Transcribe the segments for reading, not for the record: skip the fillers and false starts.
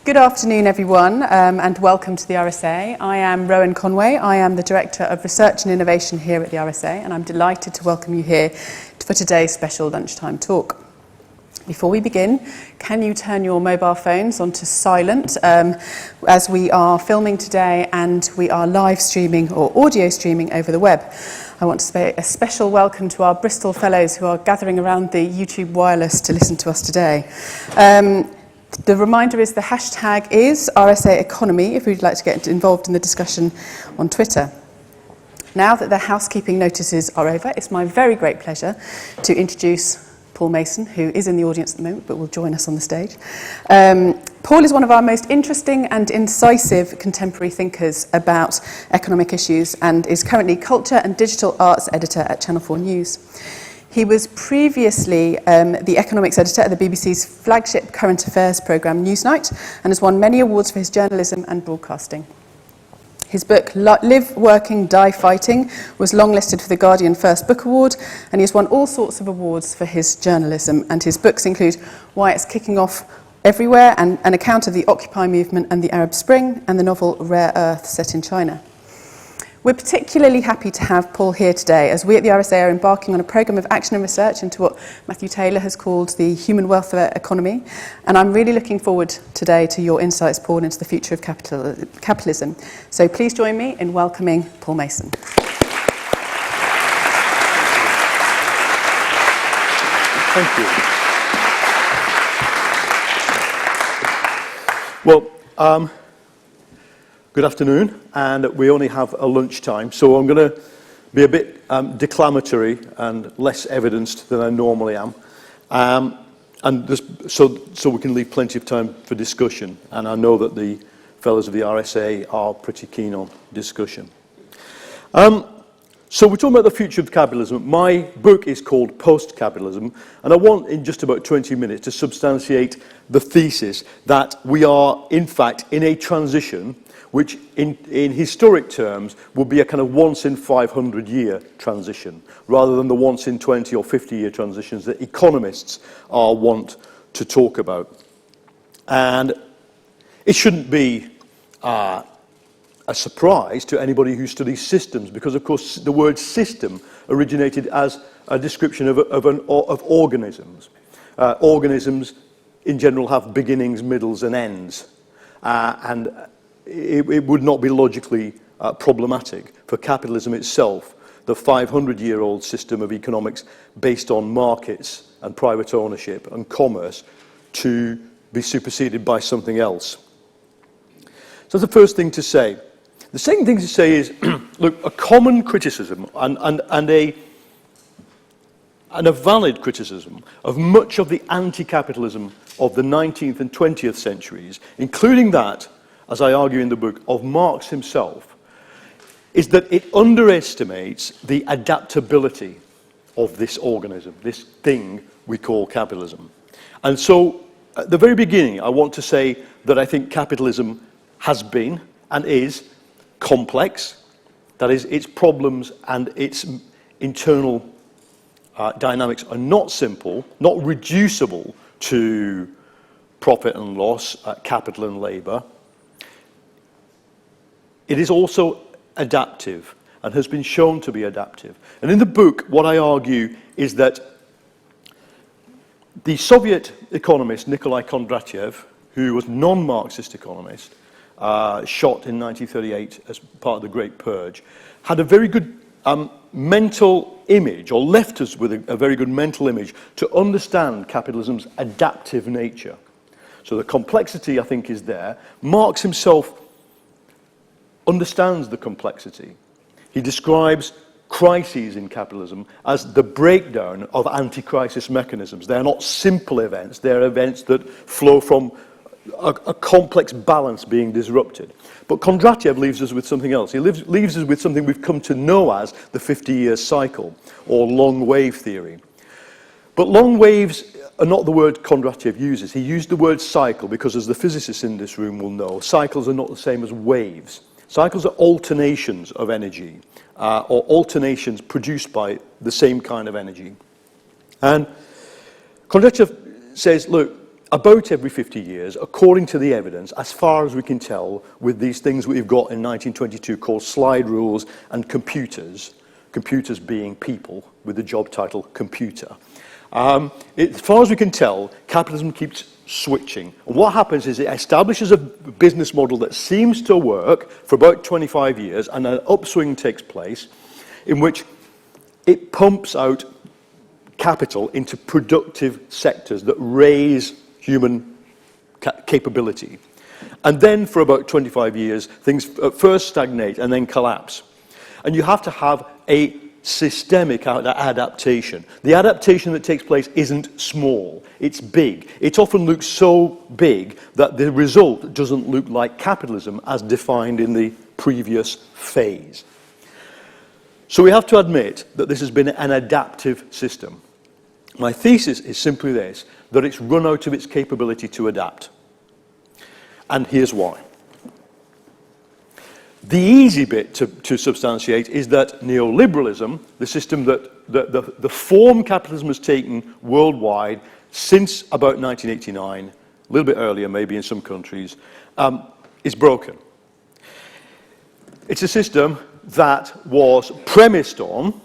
Good afternoon, everyone, and welcome to the RSA. I am Rowan Conway. I am the Director of Research and Innovation here at the RSA, and I'm delighted to welcome you here for today's special lunchtime talk. Before we begin, can you turn your mobile phones onto silent as we are filming today and we are live streaming or audio streaming over the web. I want to say a special welcome to our Bristol fellows who are gathering around the YouTube wireless to listen to us today. The reminder is the hashtag is RSA Economy if you'd like to get involved in the discussion on Twitter. Now that the housekeeping notices are over, it's my very great pleasure to introduce Paul Mason, who is in the audience at the moment but will join us on the stage. Paul is one of our most interesting and incisive contemporary thinkers about economic issues and is currently Culture and Digital Arts Editor at Channel 4 News. He was previously the economics editor at the BBC's flagship current affairs programme Newsnight and has won many awards for his journalism and broadcasting. His book, Live, Working, Die Fighting, was longlisted for the Guardian First Book Award, and he's won all sorts of awards for his journalism. And his books include Why It's Kicking Off Everywhere, and an account of the Occupy movement and the Arab Spring, and the novel Rare Earth set in China. We're particularly happy to have Paul here today, as we at the RSA are embarking on a programme of action and research into what Matthew Taylor has called the human welfare economy. And I'm really looking forward today to your insights, Paul, into the future of capitalism. So please join me in welcoming Paul Mason. Thank you. Well, good afternoon, and we only have a lunchtime, so I'm going to be a bit declamatory and less evidenced than I normally am, so we can leave plenty of time for discussion, and I know that the fellows of the RSA are pretty keen on discussion. So we're talking about the future of capitalism. My book is called Post-Capitalism, and I want, in just about 20 minutes, to substantiate the thesis that we are, in fact, in a transition which in historic terms would be a kind of once in 500 year transition, rather than the once in 20 or 50 year transitions that economists are wont to talk about. And it shouldn't be a surprise to anybody who studies systems, because of course the word system originated as a description of organisms. Organisms in general have beginnings, middles and ends, and it would not be logically problematic for capitalism itself, the 500-year-old system of economics based on markets and private ownership and commerce, to be superseded by something else. So that's the first thing to say. The second thing to say is, look, a common criticism and a valid criticism of much of the anti-capitalism of the 19th and 20th centuries, including that, as I argue in the book, of Marx himself, is that it underestimates the adaptability of this organism, this thing we call capitalism. And so, at the very beginning, I want to say that I think capitalism has been and is complex. That is, its problems and its internal dynamics are not simple, not reducible to profit and loss, capital and labour. It is also adaptive and has been shown to be adaptive. And in the book, what I argue is that the Soviet economist Nikolai Kondratyev, who was a non-Marxist economist, shot in 1938 as part of the Great Purge, had a very good mental image, or left us with a very good mental image, to understand capitalism's adaptive nature. So the complexity, I think, is there. Marx himself understands the complexity. He describes crises in capitalism as the breakdown of anti-crisis mechanisms. They're not simple events, they're events that flow from a complex balance being disrupted. But Kondratyev leaves us with something else. He leaves us with something we've come to know as the 50-year cycle, or long wave theory. But long waves are not the word Kondratyev uses. He used the word cycle because, as the physicists in this room will know, cycles are not the same as waves. Cycles are alternations of energy, or alternations produced by the same kind of energy. And Kondratyev says, look, about every 50 years, according to the evidence, as far as we can tell, with these things we've got in 1922 called slide rules and computers being people with the job title computer. As far as we can tell, capitalism keeps switching. And what happens is it establishes a business model that seems to work for about 25 years, and an upswing takes place in which it pumps out capital into productive sectors that raise human capability. And then for about 25 years, things at first stagnate and then collapse. And you have to have a systemic adaptation. The adaptation that takes place isn't small, it's big. It often looks so big that the result doesn't look like capitalism as defined in the previous phase. So we have to admit that this has been an adaptive system. My thesis is simply this, that it's run out of its capability to adapt. And here's why. The easy bit to substantiate is that neoliberalism, the system that the form capitalism has taken worldwide since about 1989, a little bit earlier maybe in some countries, is broken. It's a system that was premised on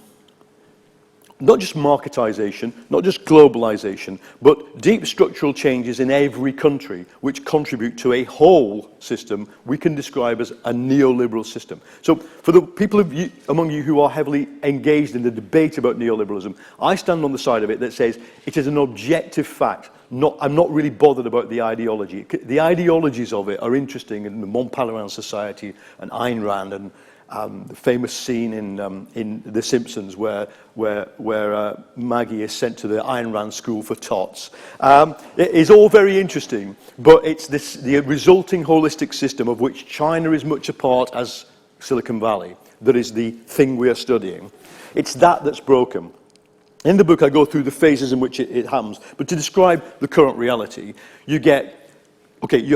not just marketization, not just globalization, but deep structural changes in every country which contribute to a whole system we can describe as a neoliberal system. So for the people among you who are heavily engaged in the debate about neoliberalism, I stand on the side of it that says it is an objective fact. I'm not really bothered about the ideology. The ideologies of it are interesting in the Mont Pelerin Society and Ayn Rand and the famous scene in The Simpsons where Maggie is sent to the Ayn Rand School for Tots. It is all very interesting, but it's the resulting holistic system of which China is much a part as Silicon Valley that is the thing we are studying. It's that's broken. In the book I go through the phases in which it happens, but to describe the current reality, you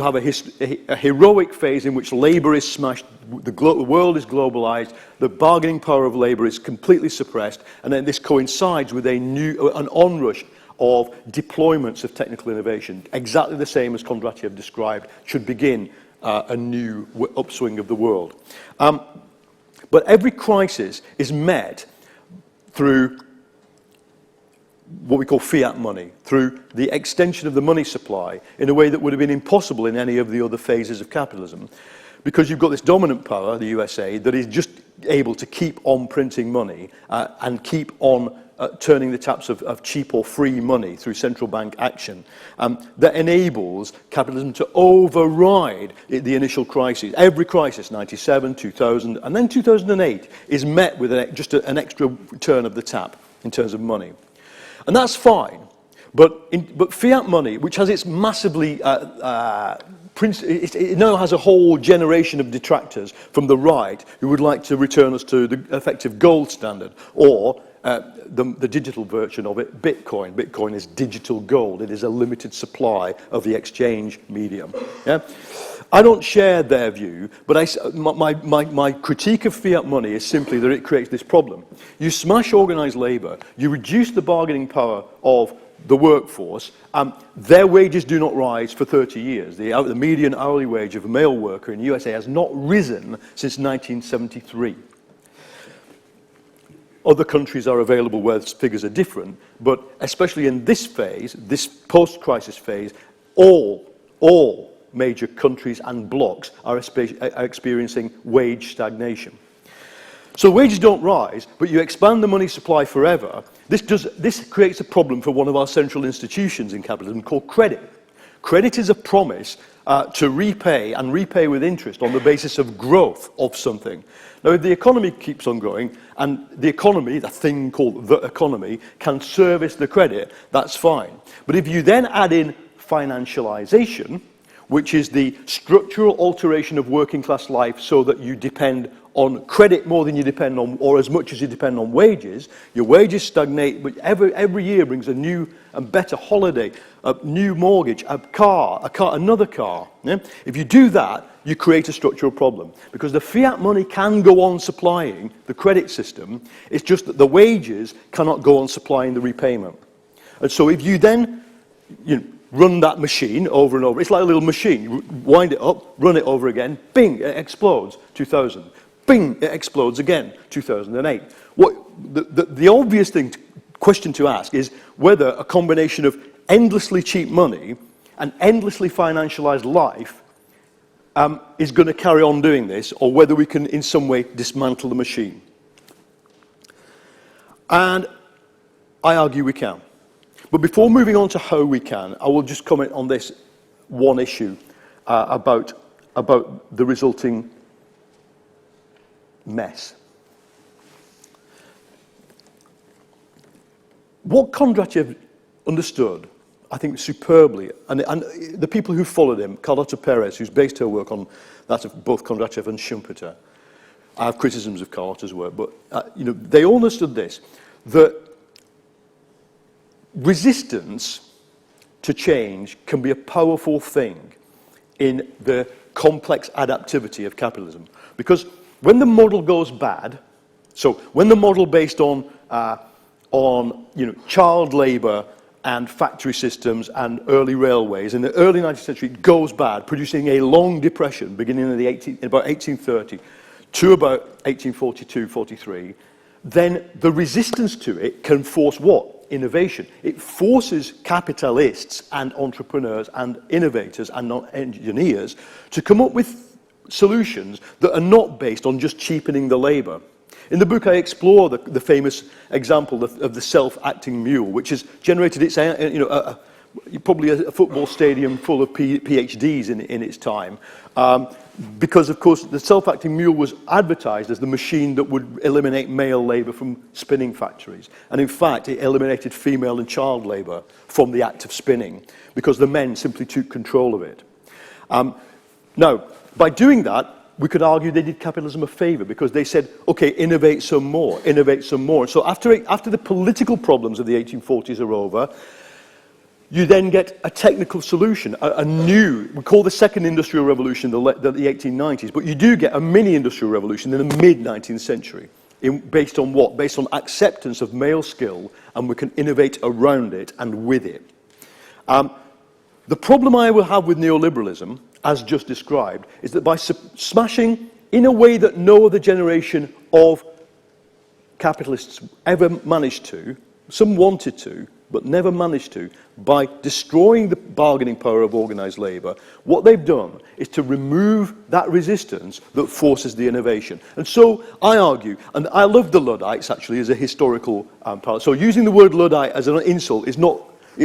have a heroic phase in which labour is smashed, the world is globalised, the bargaining power of labour is completely suppressed, and then this coincides with an onrush of deployments of technical innovation, exactly the same as Kondratiev described, should begin a new upswing of the world. But every crisis is met through what we call fiat money, through the extension of the money supply in a way that would have been impossible in any of the other phases of capitalism. Because you've got this dominant power, the USA, that is just able to keep on printing money and keep on turning the taps of cheap or free money through central bank action that enables capitalism to override the initial crises. Every crisis, 97, 2000, and then 2008, is met with just an extra turn of the tap in terms of money. And that's fine, but fiat money, which has its massively, it now has a whole generation of detractors from the right who would like to return us to the effective gold standard, or the digital version of it, Bitcoin. Bitcoin is digital gold. It is a limited supply of the exchange medium. Yeah? I don't share their view, but my critique of fiat money is simply that it creates this problem. You smash organised labour, you reduce the bargaining power of the workforce, their wages do not rise for 30 years. The median hourly wage of a male worker in the USA has not risen since 1973. Other countries are available where figures are different, but especially in this phase, this post-crisis phase, all major countries and blocks are experiencing wage stagnation. So wages don't rise, but you expand the money supply forever. This creates a problem for one of our central institutions in capitalism called credit. Credit is a promise to repay, and repay with interest on the basis of growth of something. Now, if the economy keeps on growing, and the economy, the thing called the economy, can service the credit, that's fine. But if you then add in financialization, which is the structural alteration of working class life so that you depend on credit more than you depend on, or as much as you depend on wages, your wages stagnate, but every year brings a new and better holiday, a new mortgage, a car, another car. Yeah? If you do that, you create a structural problem. Because the fiat money can go on supplying the credit system, it's just that the wages cannot go on supplying the repayment. And so if you then run that machine over and over. It's like a little machine. You wind it up, run it over again, bing, it explodes, 2000. Bing, it explodes again, 2008. The obvious question to ask is whether a combination of endlessly cheap money and endlessly financialized life is going to carry on doing this, or whether we can in some way dismantle the machine. And I argue we can. But before moving on to how we can, I will just comment on this one issue about the resulting mess. What Kondratyev understood, I think, superbly, and the people who followed him, Carlota Perez, who's based her work on that of both Kondratyev and Schumpeter. I have criticisms of Carlota's work, but they all understood this, that resistance to change can be a powerful thing in the complex adaptivity of capitalism. Because when the model goes bad, so when the model based on child labour and factory systems and early railways in the early 19th century goes bad, producing a long depression beginning in about 1830 to about 1842-43, then the resistance to it can force what? Innovation. It forces capitalists and entrepreneurs and innovators and engineers to come up with solutions that are not based on just cheapening the labour. In the book, I explore the famous example of the self-acting mule, which has generated its, probably a football stadium full of PhDs in its time. Because, of course, the self-acting mule was advertised as the machine that would eliminate male labour from spinning factories. And in fact, it eliminated female and child labour from the act of spinning, because the men simply took control of it. Now, by doing that, we could argue they did capitalism a favour, because they said, okay, innovate some more, innovate some more. And so after the political problems of the 1840s are over, you then get a technical solution, a new, we call the second industrial revolution the 1890s, but you do get a mini industrial revolution in the mid-19th century. Based on what? Based on acceptance of male skill, and we can innovate around it and with it. The problem I will have with neoliberalism, as just described, is that by smashing, in a way that no other generation of capitalists ever managed to, some wanted to, but never managed to, by destroying the bargaining power of organised labour, what they've done is to remove that resistance that forces the innovation. And so I argue, and I love the Luddites actually as a historical parallel. So using the word Luddite as an insult is not,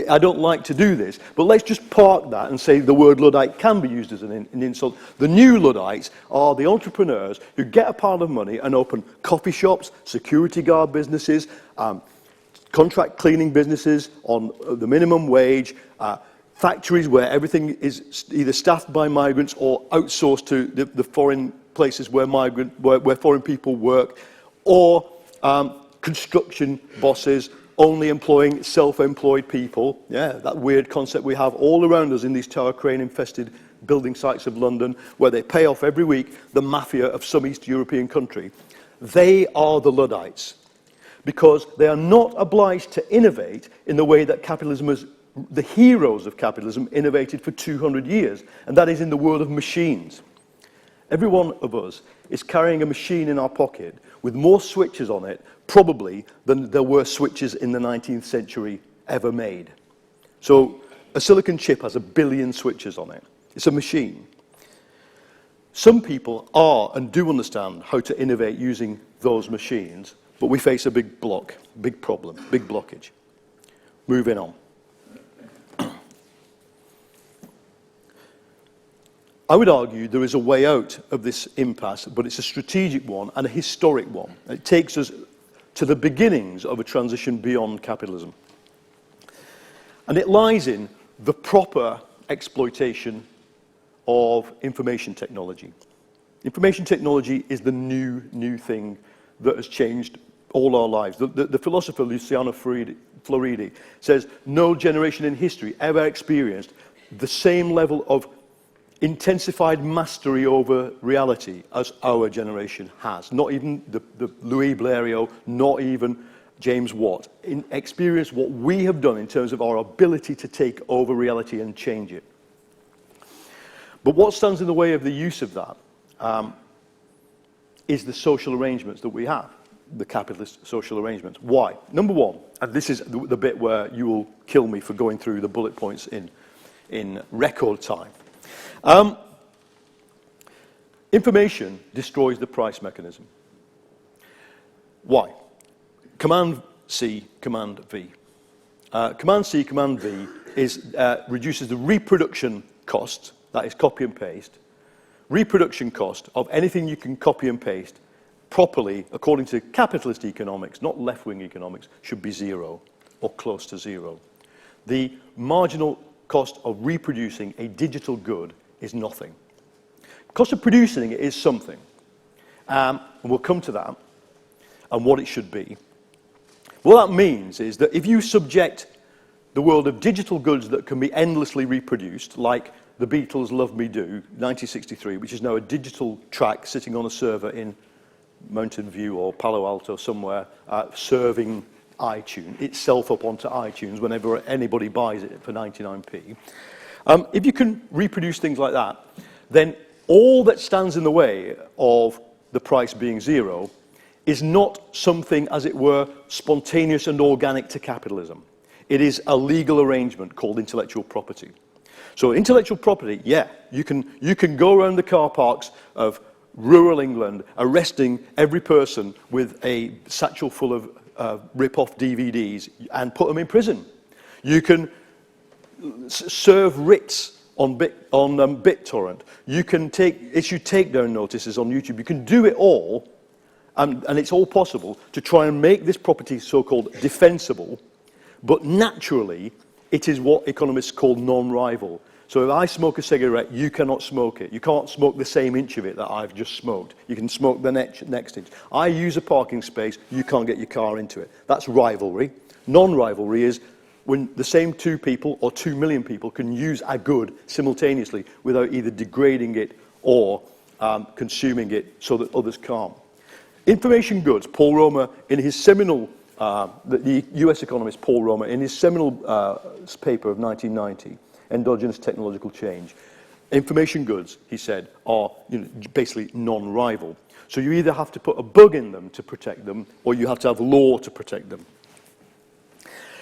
I don't like to do this, but let's just park that and say the word Luddite can be used as an insult. The new Luddites are the entrepreneurs who get a pile of money and open coffee shops, security guard businesses, contract cleaning businesses on the minimum wage, factories where everything is either staffed by migrants or outsourced to the foreign places where foreign people work, or construction bosses only employing self-employed people. Yeah, that weird concept we have all around us in these tower crane-infested building sites of London, where they pay off every week the mafia of some East European country. They are the Luddites, because they are not obliged to innovate in the way that capitalism has, the heroes of capitalism innovated for 200 years, and that is in the world of machines. Every one of us is carrying a machine in our pocket with more switches on it, probably, than there were switches in the 19th century ever made. So a silicon chip has 1 billion switches on it. It's a machine. Some people are and do understand how to innovate using those machines, but we face a big block, big problem, big blockage. Moving on. I would argue there is a way out of this impasse, but it's a strategic one and a historic one. It takes us to the beginnings of a transition beyond capitalism. And it lies in the proper exploitation of information technology. Information technology is the new thing that has changed all our lives. The philosopher Luciano Floridi says no generation in history ever experienced the same level of intensified mastery over reality as our generation has. Not even the Louis Blériot, not even James Watt, experience what we have done in terms of our ability to take over reality and change it. But what stands in the way of the use of that is the social arrangements that we have, the capitalist social arrangements. Why? Number one, and this is the bit where you will kill me for going through the bullet points in record time. Information destroys the price mechanism. Why? Command C, Command V. Command C, Command V reduces the reproduction cost, that is copy and paste, reproduction cost of anything you can copy and paste properly, according to capitalist economics, not left-wing economics, should be zero or close to zero. The marginal cost of reproducing a digital good is nothing. The cost of producing it is something. And we'll come to that and what it should be. What that means is that if you subject the world of digital goods that can be endlessly reproduced, like the Beatles' Love Me Do, 1963, which is now a digital track sitting on a server in Mountain View or Palo Alto somewhere, serving iTunes, itself up onto iTunes whenever anybody buys it for 99p. If you can reproduce things like that, then all that stands in the way of the price being zero is not something, as it were, spontaneous and organic to capitalism. It is a legal arrangement called intellectual property. So intellectual property, yeah, you can go around the car parks of rural England arresting every person with a satchel full of rip-off DVDs and put them in prison. You can serve writs on BitTorrent. You can issue takedown notices on YouTube. You can do it all, and it's all possible to try and make this property so-called defensible, but naturally it is what economists call non-rival. So if I smoke a cigarette, you cannot smoke it. You can't smoke the same inch of it that I've just smoked. You can smoke the next inch. I use a parking space, you can't get your car into it. That's rivalry. Non-rivalry is when the same 2 people or 2 million people can use a good simultaneously without either degrading it or consuming it so that others can't. Information goods, Paul Romer, in his seminal, the US economist Paul Romer, in his seminal paper of 1990, Endogenous Technological Change, information goods, he said, are basically non-rival. So you either have to put a bug in them to protect them, or you have to have law to protect them.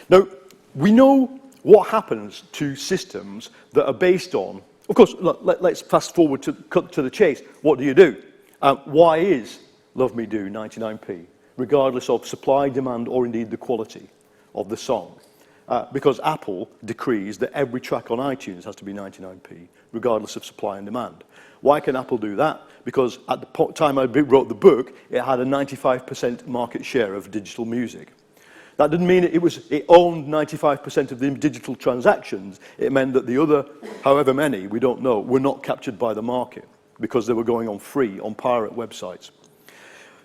Now, we know what happens to systems that are based on, of course, let's fast forward to cut to the chase. What do? Why is Love Me Do 99p, regardless of supply, demand, or indeed the quality of the song? Because Apple decrees that every track on iTunes has to be 99p, regardless of supply and demand. Why can Apple do that? Because at the time I wrote the book, it had a 95% market share of digital music. That didn't mean it owned 95% of the digital transactions. It meant that the other, however many, we don't know, were not captured by the market because they were going on free, on pirate websites.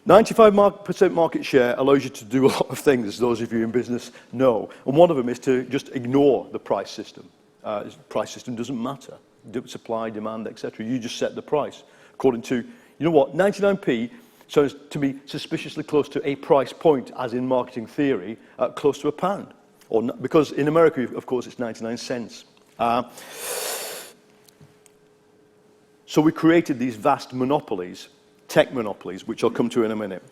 95% market share allows you to do a lot of things, as those of you in business know. And one of them is to just ignore the price system. The price system doesn't matter. Supply, demand, etc. You just set the price according to, you know what, 99p sounds to me suspiciously close to a price point, as in marketing theory, close to £1. Or because in America, of course, it's 99 cents. So we created these vast monopolies, tech monopolies, which I'll come to in a minute.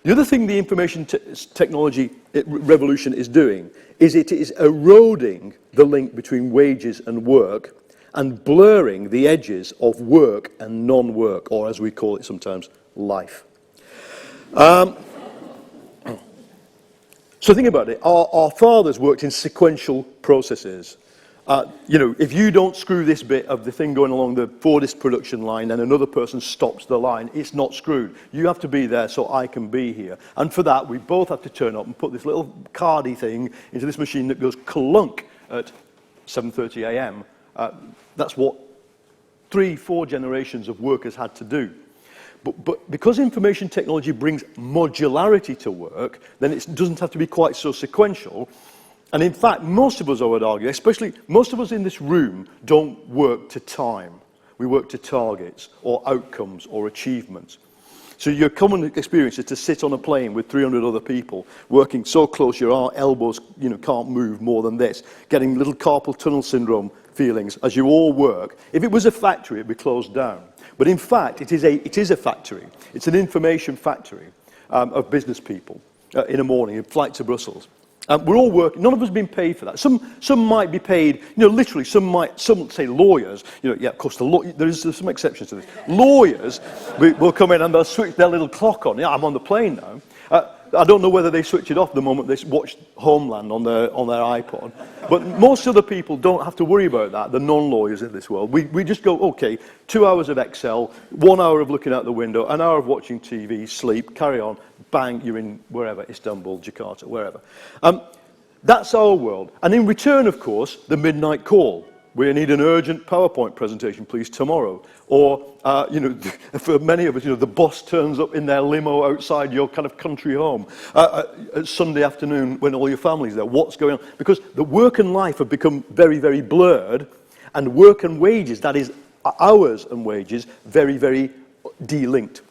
The other thing the information technology revolution is doing is it is eroding the link between wages and work and blurring the edges of work and non-work, or as we call it sometimes, life. So think about it. Our fathers worked in sequential processes. If you don't screw this bit of the thing going along the Fordist production line and another person stops the line, it's not screwed. You have to be there so I can be here. And for that, we both have to turn up and put this little cardy thing into this machine that goes clunk at 7:30 a.m. That's what 3-4 generations of workers had to do. But because information technology brings modularity to work, then it doesn't have to be quite so sequential. And in fact, most of us, I would argue, especially most of us in this room, don't work to time. We work to targets or outcomes or achievements. So your common experience is to sit on a plane with 300 other people, working so close your elbows can't move more than this, getting little carpal tunnel syndrome feelings as you all work. If it was a factory, it'd be closed down. But in fact, it is a factory. It's an information factory of business people in a morning, a flight to Brussels. We're all working. None of us have been paid for that. Some might be paid. Literally, some say lawyers. Yeah, of course, there's some exceptions to this. Lawyers will come in and they'll switch their little clock on. Yeah, I'm on the plane now. I don't know whether they switch it off the moment they watch Homeland on their iPod. But most other people don't have to worry about that, the non-lawyers in this world. We just go, okay, 2 hours of Excel, 1 hour of looking out the window, an hour of watching TV, sleep, carry on, bang, you're in wherever, Istanbul, Jakarta, wherever. That's our world. And in return, of course, the midnight call. We need an urgent PowerPoint presentation, please, tomorrow. Or, for many of us, the boss turns up in their limo outside your kind of country home. Sunday afternoon when all your family's there, what's going on? Because the work and life have become very, very blurred, and work and wages, that is, hours and wages, very, very delinked.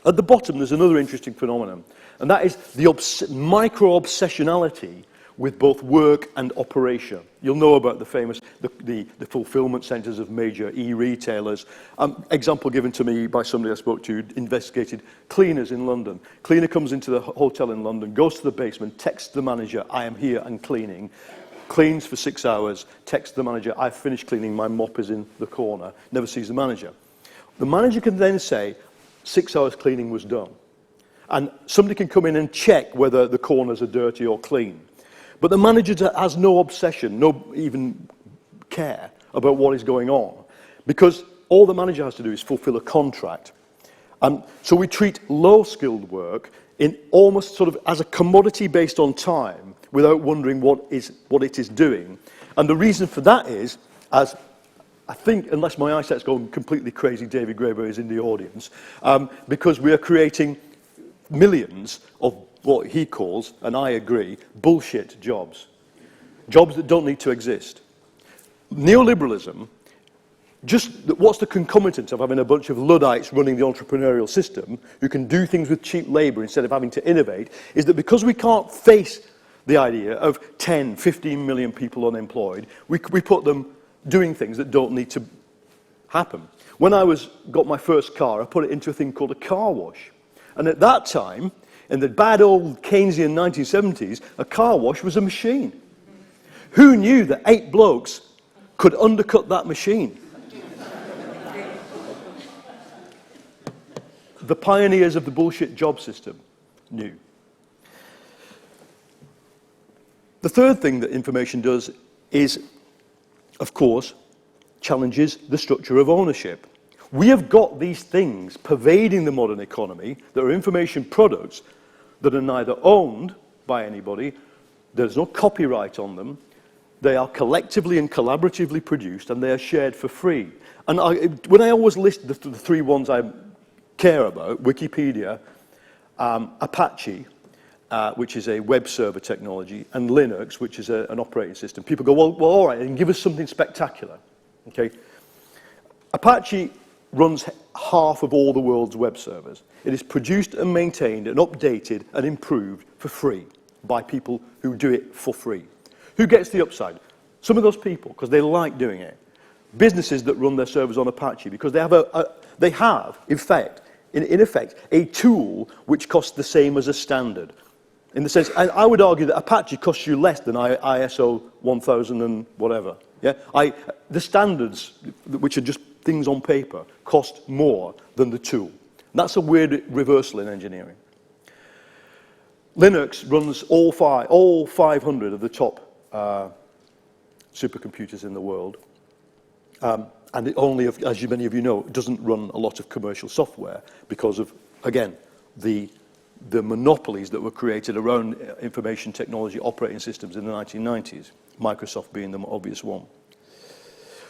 At the bottom, there's another interesting phenomenon, and that is the micro-obsessionality with both work and operation. You'll know about the famous, the fulfillment centres of major e-retailers. Example given to me by somebody I spoke to who investigated cleaners in London. Cleaner comes into the hotel in London, goes to the basement, texts the manager, I am here and cleaning. Cleans for 6 hours, texts the manager, I've finished cleaning, my mop is in the corner. Never sees the manager. The manager can then say, 6 hours cleaning was done. And somebody can come in and check whether the corners are dirty or clean. But the manager has no obsession, no even care about what is going on, because all the manager has to do is fulfill a contract. And so we treat low-skilled work in almost sort of as a commodity based on time, without wondering what it is doing. And the reason for that is, as I think, unless my eyesight's gone completely crazy, David Graeber is in the audience, because we are creating millions of what he calls, and I agree, bullshit jobs. Jobs that don't need to exist. Neoliberalism, what's the concomitant of having a bunch of luddites running the entrepreneurial system who can do things with cheap labour instead of having to innovate, is that because we can't face the idea of 10, 15 million people unemployed, we put them doing things that don't need to happen. When I got my first car, I put it into a thing called a car wash. And at that time, in the bad old Keynesian 1970s, a car wash was a machine. Who knew that 8 blokes could undercut that machine? The pioneers of the bullshit job system knew. The third thing that information does is, of course, challenges the structure of ownership. We have got these things pervading the modern economy that are information products that are neither owned by anybody, there's no copyright on them, they are collectively and collaboratively produced, and they are shared for free. And when I always list the 3 ones I care about, Wikipedia, Apache, which is a web server technology, and Linux, which is an operating system, people go, well, all right, and give us something spectacular. Okay? Apache runs half of all the world's web servers. It is produced and maintained and updated and improved for free by people who do it for free. Who gets the upside? Some of those people, because they like doing it. Businesses that run their servers on Apache, because they have, in effect, a tool which costs the same as a standard. In the sense, and I would argue that Apache costs you less than ISO 1000 and whatever. Yeah, the standards, which are just things on paper, cost more than the tool. That's a weird reversal in engineering. Linux runs all 500 of the top supercomputers in the world. And it only, as many of you know, doesn't run a lot of commercial software because of, again, the monopolies that were created around information technology operating systems in the 1990s, Microsoft being the obvious one.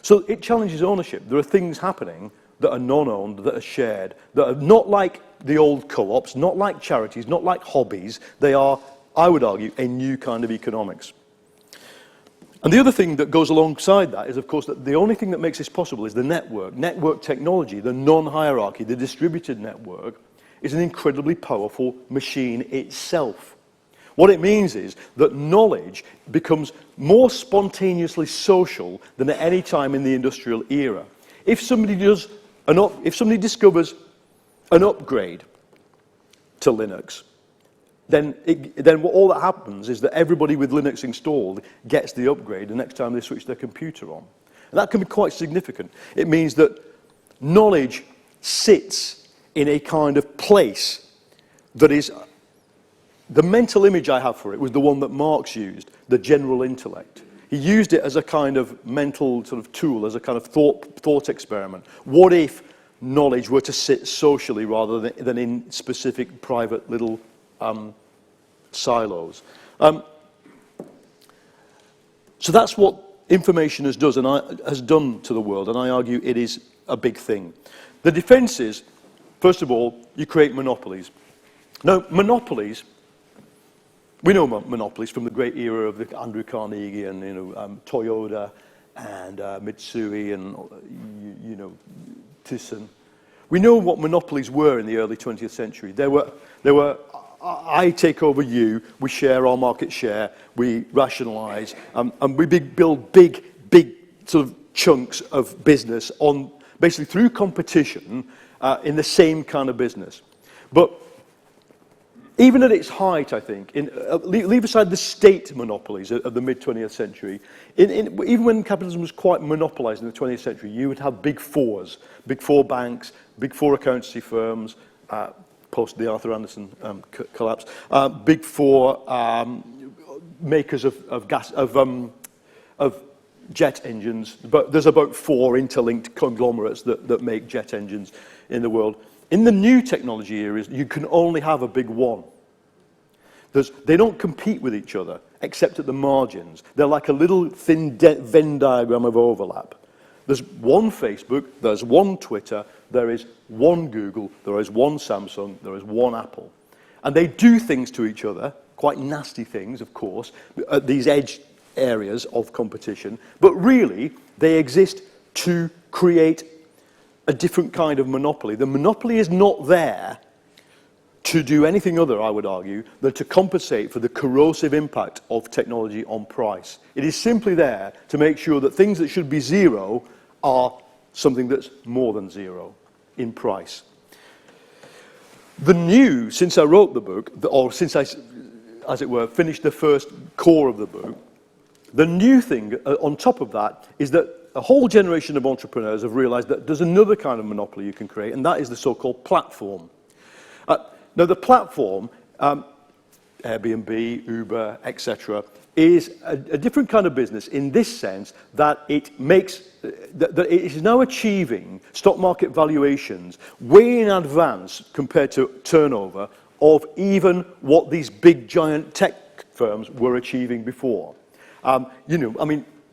So it challenges ownership. There are things happening that are non-owned, that are shared, that are not like the old co-ops, not like charities, not like hobbies. They are, I would argue, a new kind of economics. And the other thing that goes alongside that is, of course, that the only thing that makes this possible is the network technology, the non-hierarchy, the distributed network, is an incredibly powerful machine itself. What it means is that knowledge becomes more spontaneously social than at any time in the industrial era. If somebody discovers an upgrade to Linux, then all that happens is that everybody with Linux installed gets the upgrade the next time they switch their computer on. And that can be quite significant. It means that knowledge sits in a kind of place that is... The mental image I have for it was the one that Marx used, the general intellect. He used it as a kind of mental sort of tool, as a kind of thought experiment. What if knowledge were to sit socially rather than in specific private little silos? So that's what information has done to the world, and I argue it is a big thing. The defense is, first of all, you create monopolies. Now, monopolies... We know monopolies from the great era of Andrew Carnegie and Toyota and Mitsui and Thyssen. We know what monopolies were in the early 20th century. They were I take over you, we share our market share, we rationalise, and we build big sort of chunks of business on basically through competition in the same kind of business. But even at its height, I think, leave aside the state monopolies of the mid-20th century, even when capitalism was quite monopolised in the 20th century, you would have big four banks, big four accountancy firms, post the Arthur Andersen collapse, big four makers of jet engines, but there's about 4 interlinked conglomerates that make jet engines in the world. In the new technology areas, you can only have a big one. They don't compete with each other, except at the margins. They're like a little thin Venn diagram of overlap. There's one Facebook, there's one Twitter, there is one Google, there is one Samsung, there is one Apple. And they do things to each other, quite nasty things, of course, at these edge areas of competition, but really, they exist to create a different kind of monopoly. The monopoly is not there to do anything other, I would argue, than to compensate for the corrosive impact of technology on price. It is simply there to make sure that things that should be zero are something that's more than zero in price. The new, since I wrote the book, or since I, as it were, finished the first core of the book, the new thing on top of that is that a whole generation of entrepreneurs have realized that there's another kind of monopoly you can create, and that is the so-called platform. Now, the platform, Airbnb, Uber, etc., is a different kind of business in this sense that it makes, that it is now achieving stock market valuations way in advance compared to turnover of even what these big giant tech firms were achieving before.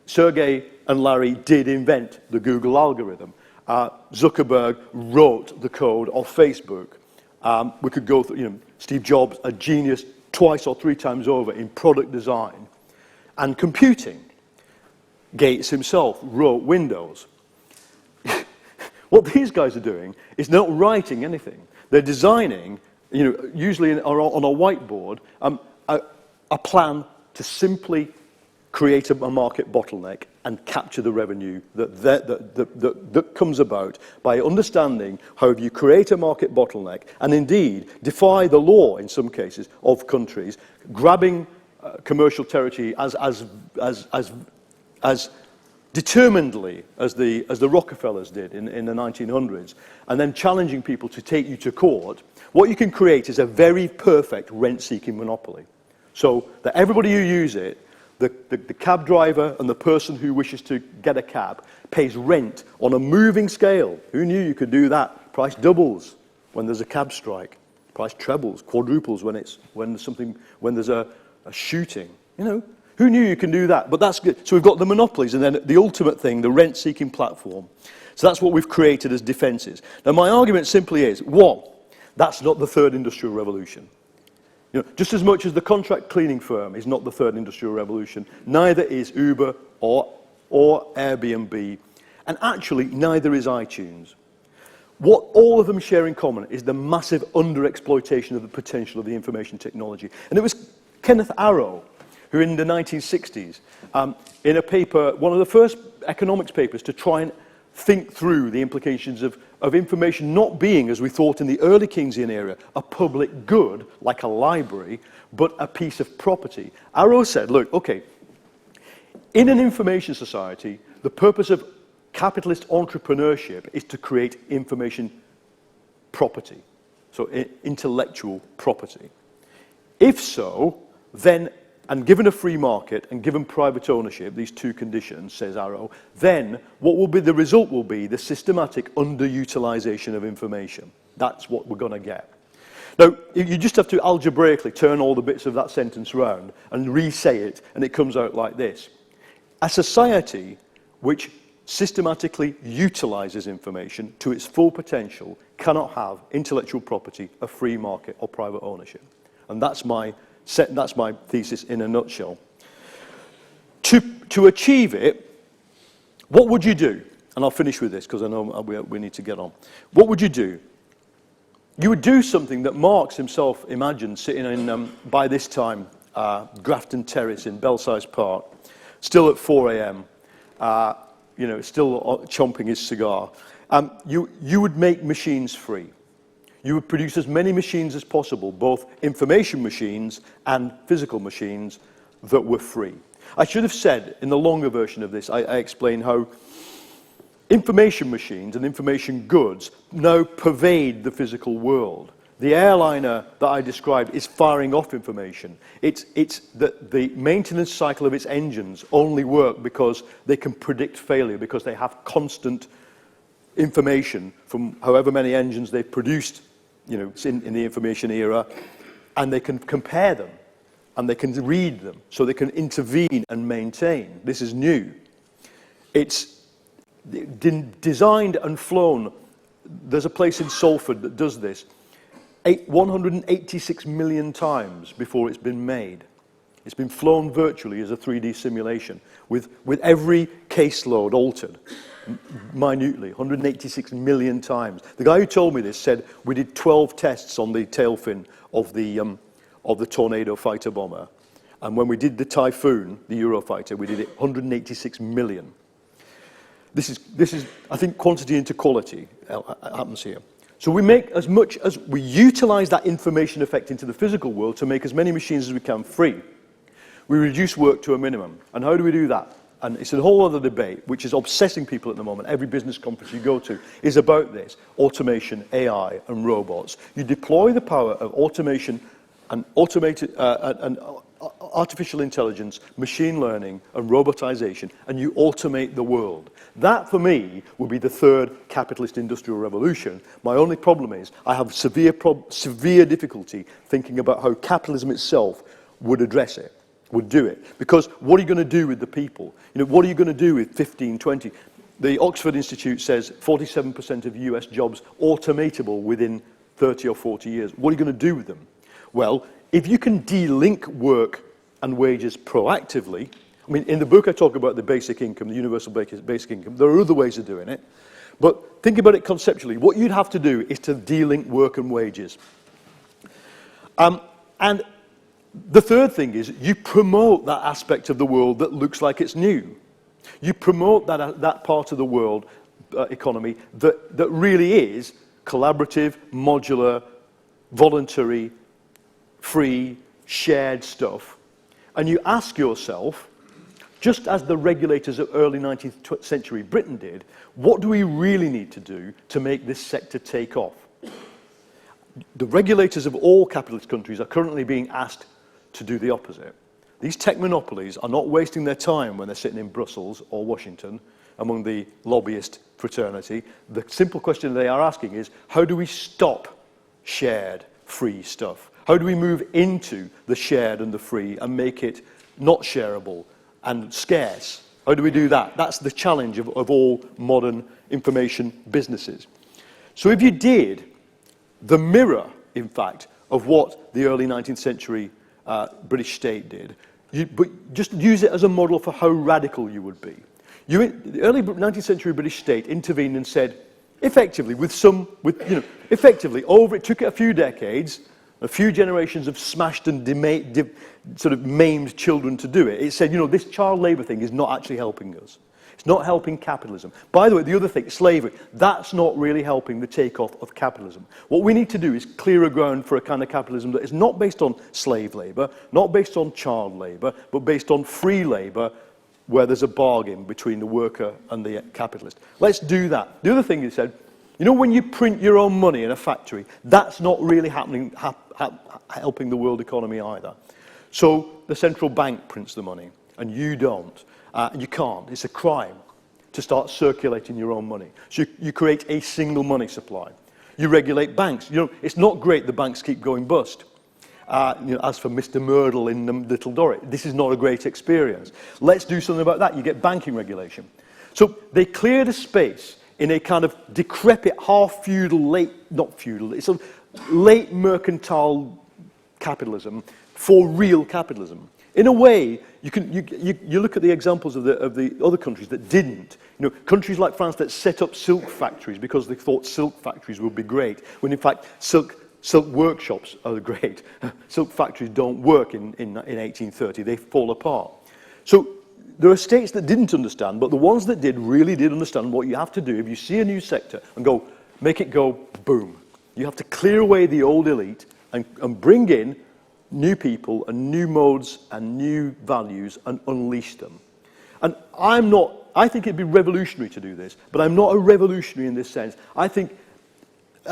Sergey and Larry did invent the Google algorithm. Zuckerberg wrote the code of Facebook. We could go through, Steve Jobs, a genius twice or 3 times over in product design and computing. Gates himself wrote Windows. What these guys are doing is not writing anything. They're designing, usually on a whiteboard, a plan to simply create a market bottleneck and capture the revenue that comes about by understanding how you create a market bottleneck and indeed defy the law in some cases of countries, grabbing commercial territory as determinedly as the Rockefellers did in the 1900s, and then challenging people to take you to court. What you can create is a very perfect rent-seeking monopoly, so that everybody who uses it, the cab driver and the person who wishes to get a cab pays rent on a moving scale. Who knew you could do that? Price doubles when there's a cab strike. Price trebles, quadruples when there's a shooting. Who knew you can do that? But that's good. So we've got the monopolies, and then the ultimate thing, the rent-seeking platform. So that's what we've created as defences. Now, my argument simply is, 1, that's not the third industrial revolution. Just as much as the contract cleaning firm is not the third industrial revolution, neither is Uber or Airbnb, and actually neither is iTunes. what all of them share in common is the massive underexploitation of the potential of the information technology. And it was Kenneth Arrow, who in the 1960s, in a paper, one of the first economics papers to try and think through the implications of information not being, as we thought in the early Keynesian era, a public good, like a library, but a piece of property. Arrow said, look, okay, in an information society, the purpose of capitalist entrepreneurship is to create information property, so intellectual property. If so, then, and given a free market and given private ownership, these two conditions, says Arrow, then what will be the result will be the systematic underutilization of information. That's what we're going to get. Now, you just have to algebraically turn all the bits of that sentence round and re-say it, and it comes out like this. A society which systematically utilizes information to its full potential cannot have intellectual property, a free market, or private ownership. And that's my thesis in a nutshell. To achieve it, what would you do? And I'll finish with this because I know we need to get on. What would you do? You would do something that Marx himself imagined sitting in, by this time, Grafton Terrace in Belsize Park, still at 4 a.m., still chomping his cigar. You would make machines free. You would produce as many machines as possible, both information machines and physical machines that were free. I should have said, in the longer version of this, I explain how information machines and information goods now pervade the physical world. The airliner that I described is firing off information. It's the maintenance cycle of its engines only work because they can predict failure, because they have constant information from however many engines they've produced, in the information era, and they can compare them, and they can read them, so they can intervene and maintain. This is new. It's designed and flown. There's a place in Salford that does this 186 million times before it's been made. It's been flown virtually as a 3D simulation with every caseload altered minutely, 186 million times. The guy who told me this said we did 12 tests on the tail fin of the Tornado fighter bomber, and when we did the Typhoon, the Eurofighter, we did it 186 million. This is I think quantity into quality happens here. So we make as much as we utilize that information effect into the physical world to make as many machines as we can free. We reduce work to a minimum. And how do we do that? And it's a whole other debate, which is obsessing people at the moment. Every business conference you go to is about this. Automation, AI, and robots. You deploy the power of automation and artificial intelligence, machine learning, and robotization, and you automate the world. That, for me, would be the third capitalist industrial revolution. My only problem is I have severe difficulty thinking about how capitalism itself would address it, would do it. Because what are you going to do with the people? What are you going to do with 15, 20? The Oxford Institute says 47% of US jobs automatable within 30 or 40 years. What are you going to do with them? Well, if you can de-link work and wages proactively, I mean, in the book I talk about the basic income, the universal basic income. There are other ways of doing it. But think about it conceptually. What you'd have to do is to de-link work and wages. And the third thing is you promote that aspect of the world that looks like it's new. You promote that part of the world economy that really is collaborative, modular, voluntary, free, shared stuff. And you ask yourself, just as the regulators of early 19th century Britain did, what do we really need to do to make this sector take off? The regulators of all capitalist countries are currently being asked to do the opposite. These tech monopolies are not wasting their time when they're sitting in Brussels or Washington among the lobbyist fraternity. The simple question they are asking is, how do we stop shared, free stuff? How do we move into the shared and the free and make it not shareable and scarce? How do we do that? That's the challenge of all modern information businesses. So if you did the mirror, in fact, of what the early 19th century British state did, but just use it as a model for how radical you would be. The early 19th century British state intervened and said, effectively, it took it a few decades, a few generations of smashed and sort of maimed children to do it. It said, this child labour thing is not actually helping us. It's not helping capitalism. By the way, the other thing, slavery, that's not really helping the takeoff of capitalism. What we need to do is clear a ground for a kind of capitalism that is not based on slave labour, not based on child labour, but based on free labour, where there's a bargain between the worker and the capitalist. Let's do that. The other thing he said, when you print your own money in a factory, that's not really helping the world economy either. So the central bank prints the money, and you don't. You can't. It's a crime to start circulating your own money. So you create a single money supply. You regulate banks. It's not great the banks keep going bust. As for Mr. Myrtle in Little Dorrit, this is not a great experience. Let's do something about that. You get banking regulation. So they cleared a space in a kind of decrepit, half-feudal, it's a late mercantile capitalism for real capitalism. In a way, you look at the examples of the other countries that didn't. Countries like France that set up silk factories because they thought silk factories would be great, when in fact silk workshops are great. Silk factories don't work in 1830. They fall apart. So there are states that didn't understand, but the ones that did really did understand what you have to do if you see a new sector and make it go boom. You have to clear away the old elite and bring in new people and new modes and new values and unleash them. And I think it'd be revolutionary to do this, but I'm not a revolutionary in this sense. I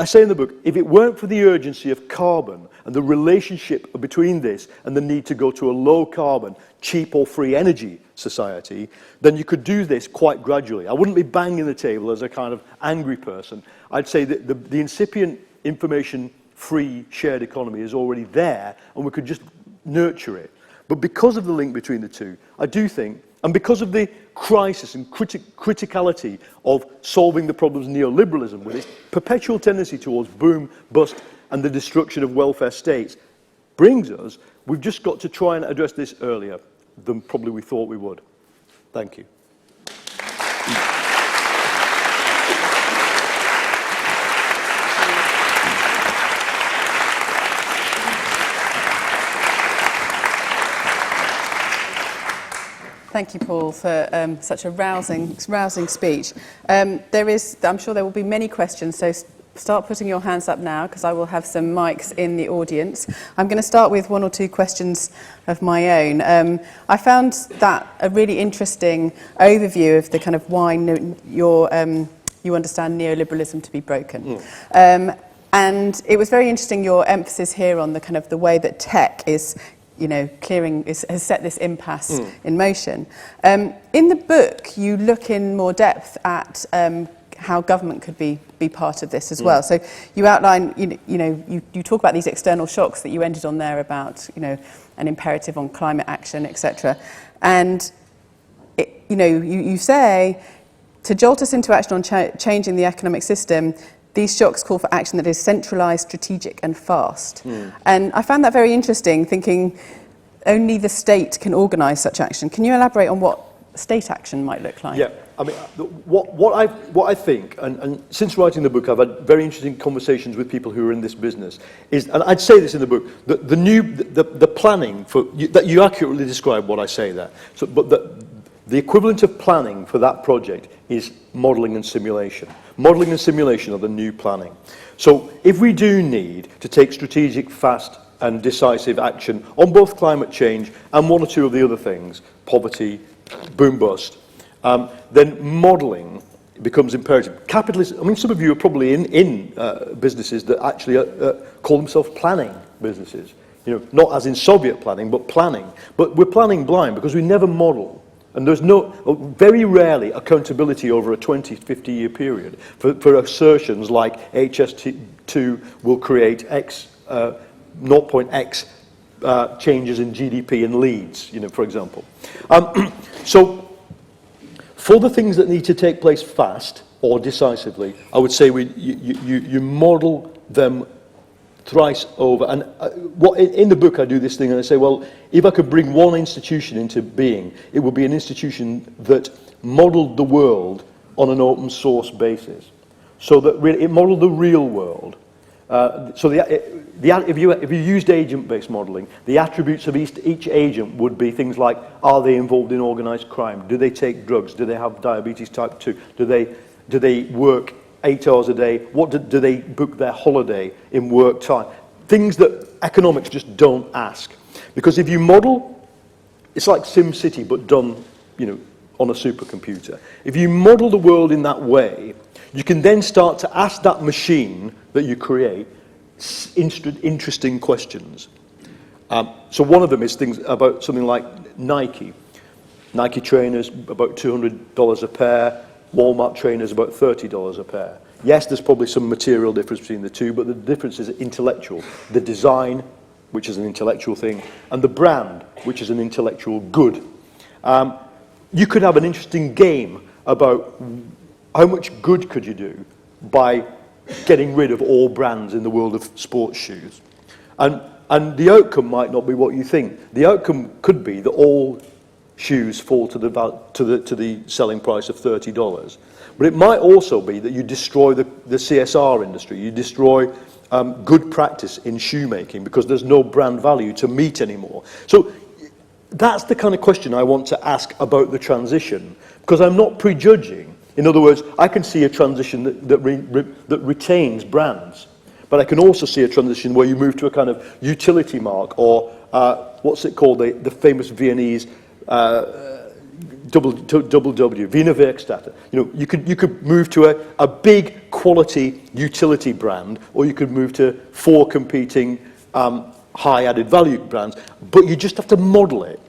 say in the book, if it weren't for the urgency of carbon and the relationship between this and the need to go to a low-carbon, cheap or free energy society, then you could do this quite gradually. I wouldn't be banging the table as a kind of angry person. I'd say that the incipient information-free shared economy is already there, and we could just nurture it. But because of the link between the two, I do think, and because of the crisis and criticality of solving the problems of neoliberalism with its perpetual tendency towards boom, bust, and the destruction of welfare states brings us, we've just got to try and address this earlier than probably we thought we would. Thank you. Thank you, Paul, for such a rousing speech. I'm sure there will be many questions, so start putting your hands up now, because I will have some mics in the audience. I'm going to start with one or two questions of my own. I found that a really interesting overview of the kind of why you understand neoliberalism to be broken. And it was very interesting, your emphasis here on the kind of the way that tech is has set this impasse in motion. In the book, you look in more depth at how government could be part of this as well. So you outline, you talk about these external shocks that you ended on there about, an imperative on climate action, etc. And you say, to jolt us into action on changing the economic system, these shocks call for action that is centralised, strategic and fast. And I found that very interesting, thinking only the state can organise such action. Can you elaborate on what state action might look like? Yeah, I mean, what I think, and since writing the book, I've had very interesting conversations with people who are in this business, and I'd say this in the book, the planning that you accurately describe what I say there. So, but the equivalent of planning for that project is modelling and simulation. Modelling and simulation are the new planning. So if we do need to take strategic, fast and decisive action on both climate change and one or two of the other things, poverty, boom bust, then modelling becomes imperative. Capitalism, I mean, some of you are probably in businesses that actually call themselves planning businesses. Not as in Soviet planning, but planning. But we're planning blind because we never model. And there's very rarely accountability over a 20, 50-year period for assertions like HS2 will create X, 0.X changes in GDP in Leeds, for example. So for the things that need to take place fast or decisively, I would say you model them thrice over. And in the book I do this thing and I say, well, if I could bring one institution into being, it would be an institution that modelled the world on an open source basis. so that it modelled the real world. If you used agent-based modelling, the attributes of each agent would be things like, are they involved in organised crime? Do they take drugs? Do they have diabetes type 2? Do they work 8 hours a day? Do they book their holiday in work time? Things that economics just don't ask. Because if you model, it's like SimCity, but done, on a supercomputer. If you model the world in that way, you can then start to ask that machine that you create interesting questions. So one of them is things about something like Nike. Nike trainers, about $200 a pair. Walmart trainers, about $30 a pair. Yes, there's probably some material difference between the two, but the difference is intellectual. The design, which is an intellectual thing, and the brand, which is an intellectual good. You could have an interesting game about how much good could you do by getting rid of all brands in the world of sports shoes. And the outcome might not be what you think. The outcome could be that all shoes fall to the selling price of $30. But it might also be that you destroy the CSR industry. You destroy good practice in shoemaking because there's no brand value to meet anymore. So that's the kind of question I want to ask about the transition, because I'm not prejudging. In other words, I can see a transition that retains brands, but I can also see a transition where you move to a kind of utility mark, or what's it called, the famous Viennese double W, Wiener Werkstätte. You could move to a big quality utility brand, or you could move to 4 competing high added value brands, but you just have to model it.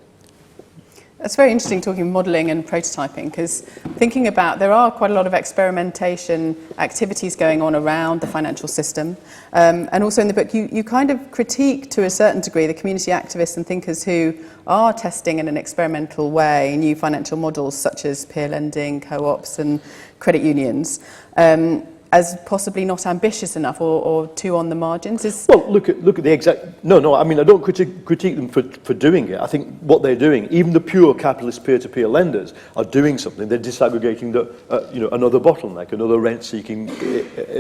That's very interesting, talking modelling and prototyping, because thinking about, there are quite a lot of experimentation activities going on around the financial system. And also in the book, you kind of critique, to a certain degree, the community activists and thinkers who are testing in an experimental way new financial models, such as peer lending, co-ops and credit unions, as possibly not ambitious enough or too on the margins. Well, look at the exact. No. I mean, I don't critique them for doing it. I think what they're doing, even the pure capitalist peer-to-peer lenders, are doing something. They're disaggregating another bottleneck, another rent-seeking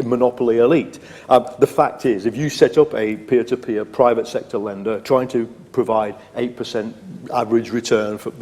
monopoly elite. The fact is, if you set up a peer-to-peer private sector lender trying to provide 8% average return for,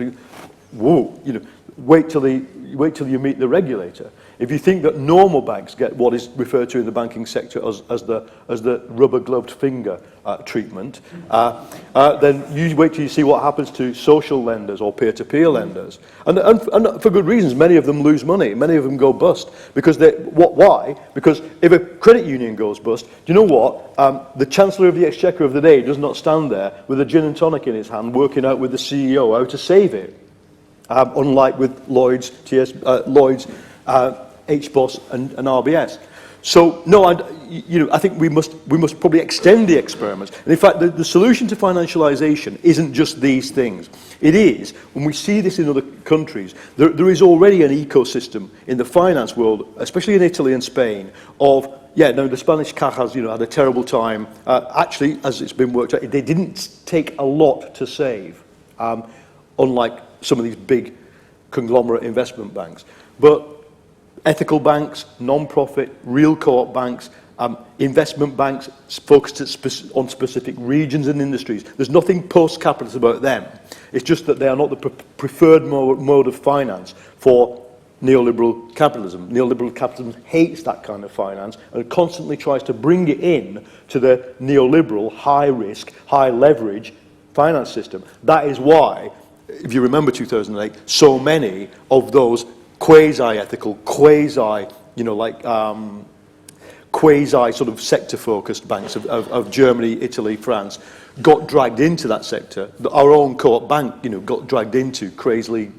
wait till you meet the regulator. If you think that normal banks get what is referred to in the banking sector as the rubber-gloved finger treatment, then you wait till you see what happens to social lenders or peer-to-peer lenders. And for good reasons, many of them lose money. Many of them go bust. Why? Because if a credit union goes bust, do you know what? The Chancellor of the Exchequer of the day does not stand there with a gin and tonic in his hand working out with the CEO how to save it. Unlike with Lloyd's, HBOS and RBS. So no, I think we must probably extend the experiments. And in fact, the solution to financialisation isn't just these things. It is, when we see this in other countries, there is already an ecosystem in the finance world, especially in Italy and Spain, the Spanish cajas, had a terrible time. Actually, as it's been worked out, they didn't take a lot to save, unlike some of these big conglomerate investment banks. But ethical banks, non-profit, real co-op banks, investment banks focused on specific regions and industries. There's nothing post-capitalist about them. It's just that they are not the preferred mode of finance for neoliberal capitalism. Neoliberal capitalism hates that kind of finance and constantly tries to bring it in to the neoliberal, high-risk, high-leverage finance system. That is why, if you remember 2008, so many of those quasi-ethical, quasi sort of sector-focused banks of Germany, Italy, France, got dragged into that sector. Our own co-op bank, got dragged into crazy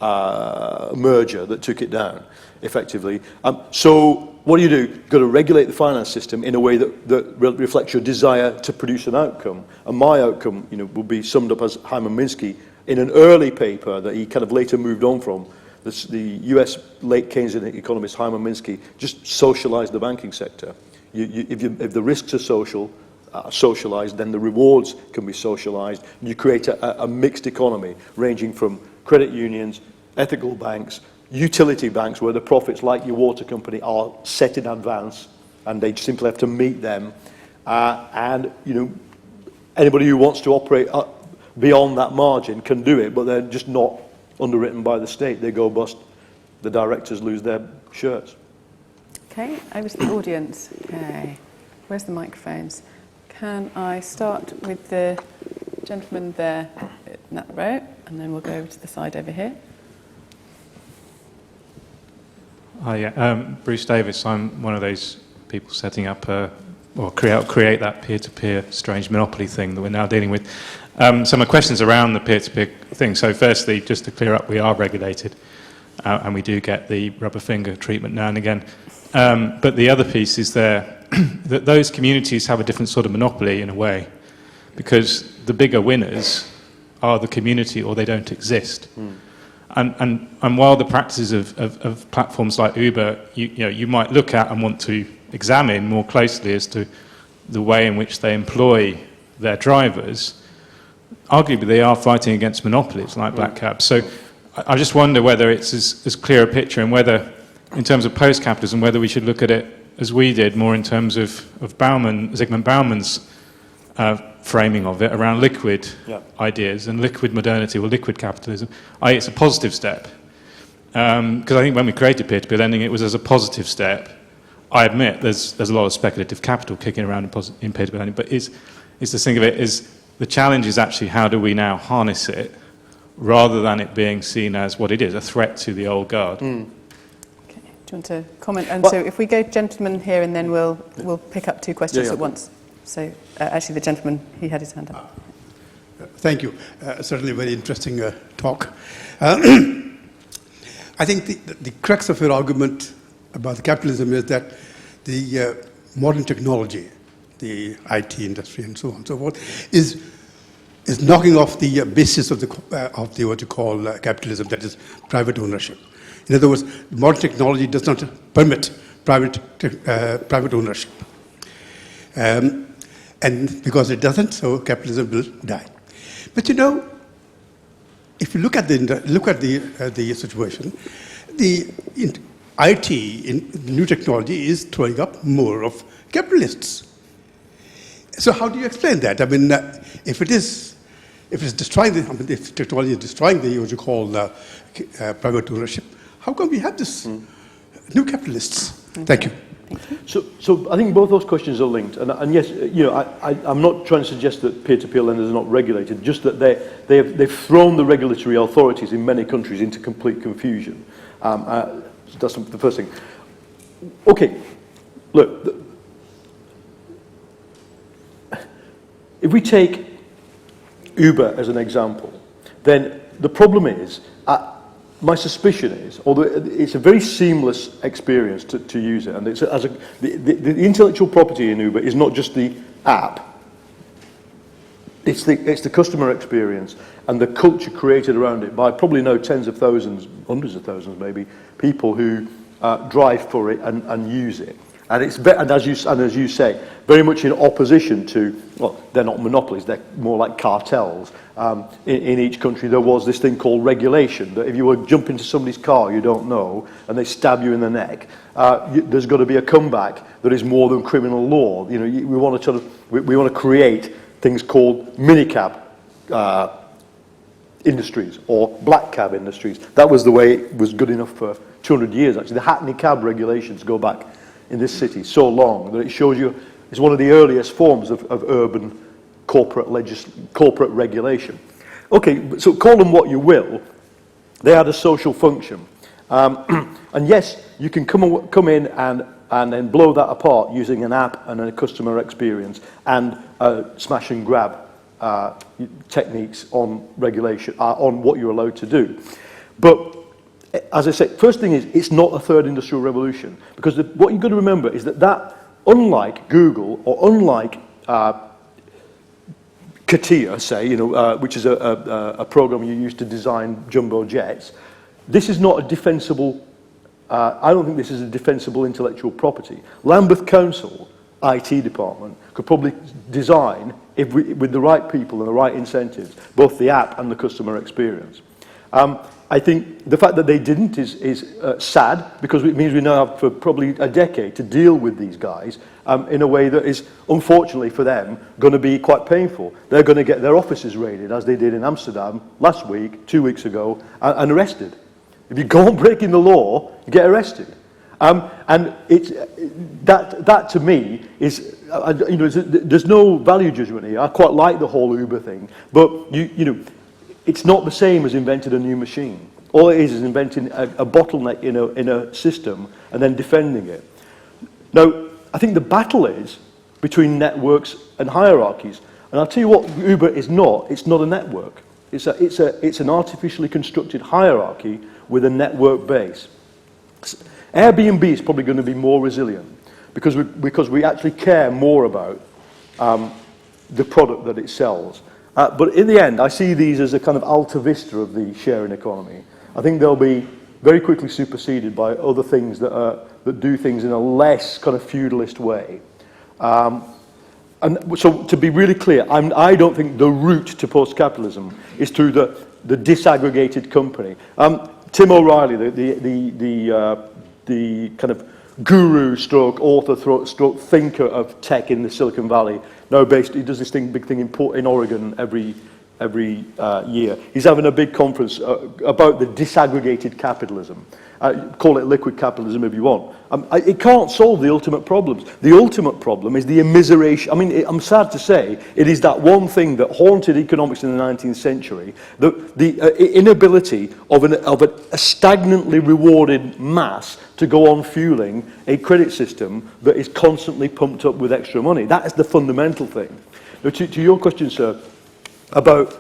merger that took it down, effectively. So what do? You've got to regulate the finance system in a way that reflects your desire to produce an outcome. And my outcome, will be summed up as Hyman Minsky in an early paper that he kind of later moved on from. The US late Keynesian economist Hyman Minsky just socialized the banking sector. If the risks are socialized, then the rewards can be socialized. You create a mixed economy ranging from credit unions, ethical banks, utility banks where the profits, like your water company, are set in advance and they simply have to meet them. And, you know, anybody who wants to operate beyond that margin can do it, but they're just not underwritten by the state. They go bust. The directors lose their shirts. Okay, over to the audience. Okay, where's the microphones? Can I start with the gentleman there in that row, and then we'll go over to the side over here. Hi, Bruce Davis. I'm one of those people setting up or create that peer-to-peer strange monopoly thing that we're now dealing with. So my question's around the peer-to-peer thing. So firstly, just to clear up, we are regulated, and we do get the rubber finger treatment now and again. But the other piece is there that those communities have a different sort of monopoly in a way, because the bigger winners are the community or they don't exist. And while the practices of platforms like Uber, you might look at and want to examine more closely as to the way in which they employ their drivers, arguably they are fighting against monopolies like black cabs. So I just wonder whether it's as clear a picture, and whether, in terms of post-capitalism, whether we should look at it as we did, more in terms of Zygmunt Bauman's framing of it around liquid ideas and liquid modernity or liquid capitalism. It's a positive step. Because I think when we created peer-to-peer lending, it was as a positive step. I admit there's a lot of speculative capital kicking around in peer-to-peer lending, but is the thing of it is the challenge is actually how do we now harness it rather than it being seen as what it is, a threat to the old guard. Okay. Do you want to comment? And so if we go gentleman here, and then we'll pick up two questions at once. So actually the gentleman, he had his hand up. Thank you. Certainly very interesting talk. I think the crux of your argument about the capitalism is that the modern technology, the IT industry and so on and so forth, is knocking off the basis of the what you call capitalism, that is private ownership. In other words, modern technology does not permit private ownership. And because it doesn't, so capitalism will die. But you know, if you look at the situation, the IT in the new technology is throwing up more of capitalists. So how do you explain that? I mean, if technology is destroying the what you call private ownership, how come we have this new capitalists? Okay. Thank you. So I think both those questions are linked, and yes, you know, I'm not trying to suggest that peer-to-peer lenders are not regulated, just that they've thrown the regulatory authorities in many countries into complete confusion. That's the first thing. Okay, look, if we take Uber as an example, then the problem is, my suspicion is, although it's a very seamless experience to use it, and the intellectual property in Uber is not just the app, it's the customer experience and the culture created around it by probably tens of thousands, hundreds of thousands maybe, people who drive for it and use it. And as you say, very much in opposition to, well, they're not monopolies, they're more like cartels. In each country there was this thing called regulation, that if you were jump into somebody's car you don't know and they stab you in the neck, there's got to be a comeback that is more than criminal law. You know, we want to create things called minicab industries or black cab industries. That was the way it was good enough for 200 years actually. The Hackney cab regulations go back in this city so long that it shows you it's one of the earliest forms of urban corporate regulation. Okay, so call them what you will, they had a social function. And yes, you can come in and then blow that apart using an app and a customer experience and smash and grab techniques on regulation, on what you're allowed to do. But as I say, first thing is, it's not a third industrial revolution, because what you've got to remember is that unlike Google or unlike CATIA, say, which is a program you use to design jumbo jets, this is not a defensible. I don't think this is a defensible intellectual property. Lambeth Council IT department could probably design, with the right people and the right incentives, both the app and the customer experience. I think the fact that they didn't is sad, because it means we now have for probably a decade to deal with these guys in a way that is, unfortunately for them, going to be quite painful. They're going to get their offices raided, as they did in Amsterdam last week, 2 weeks ago, and arrested. If you go on breaking the law, you get arrested. And it's, that to me is, there's no value judgment here. I quite like the whole Uber thing, but it's not the same as inventing a new machine. All it is inventing a bottleneck in a system and then defending it. Now, I think the battle is between networks and hierarchies. And I'll tell you what Uber is not. It's not a network. It's an artificially constructed hierarchy with a network base. Airbnb is probably going to be more resilient because we actually care more about the product that it sells. But in the end, I see these as a kind of alta vista of the sharing economy. I think they'll be very quickly superseded by other things that do things in a less kind of feudalist way. And so, to be really clear, I don't think the route to post-capitalism is through the disaggregated company. Tim O'Reilly, the kind of guru stroke author stroke thinker of tech in the Silicon Valley, now based, he does this big thing in Oregon every year. He's having a big conference about the disaggregated capitalism. Call it liquid capitalism if you want. It can't solve the ultimate problems. The ultimate problem is the immiseration. I mean, I'm sad to say, it is that one thing that haunted economics in the 19th century, the inability of a stagnantly rewarded mass to go on fueling a credit system that is constantly pumped up with extra money. That is the fundamental thing. Now, to your question, sir, about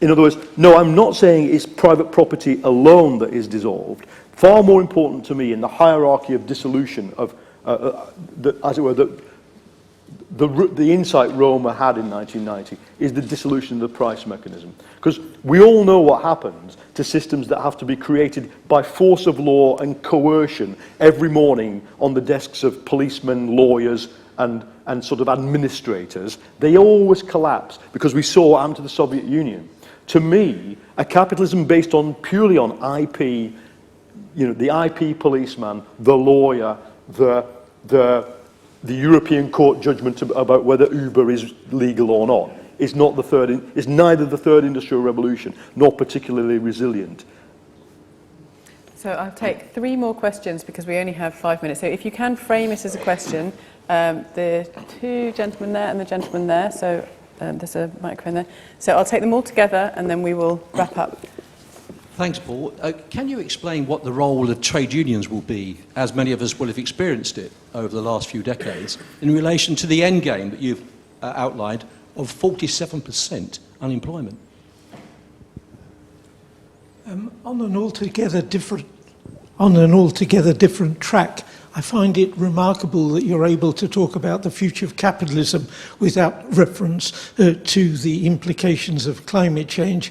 in other words, no, I'm not saying it's private property alone that is dissolved. Far more important to me in the hierarchy of dissolution of, as it were, the insight Roma had in 1990 is the dissolution of the price mechanism. Because we all know what happens to systems that have to be created by force of law and coercion every morning on the desks of policemen, lawyers, and sort of administrators. They always collapse because we saw what happened to the Soviet Union. To me, a capitalism based purely on IP, the IP policeman, the lawyer, the European court judgment about whether Uber is legal or not, is neither the third industrial revolution nor particularly resilient. So I'll take 3 more questions because we only have 5 minutes. So if you can frame it as a question, the 2 gentlemen there and the gentleman there. So there's a microphone there. So I'll take them all together and then we will wrap up. Thanks, Paul. Can you explain what the role of trade unions will be, as many of us will have experienced it over the last few decades, in relation to the end game that you've outlined of 47% unemployment? On an altogether different track, I find it remarkable that you're able to talk about the future of capitalism without reference to the implications of climate change,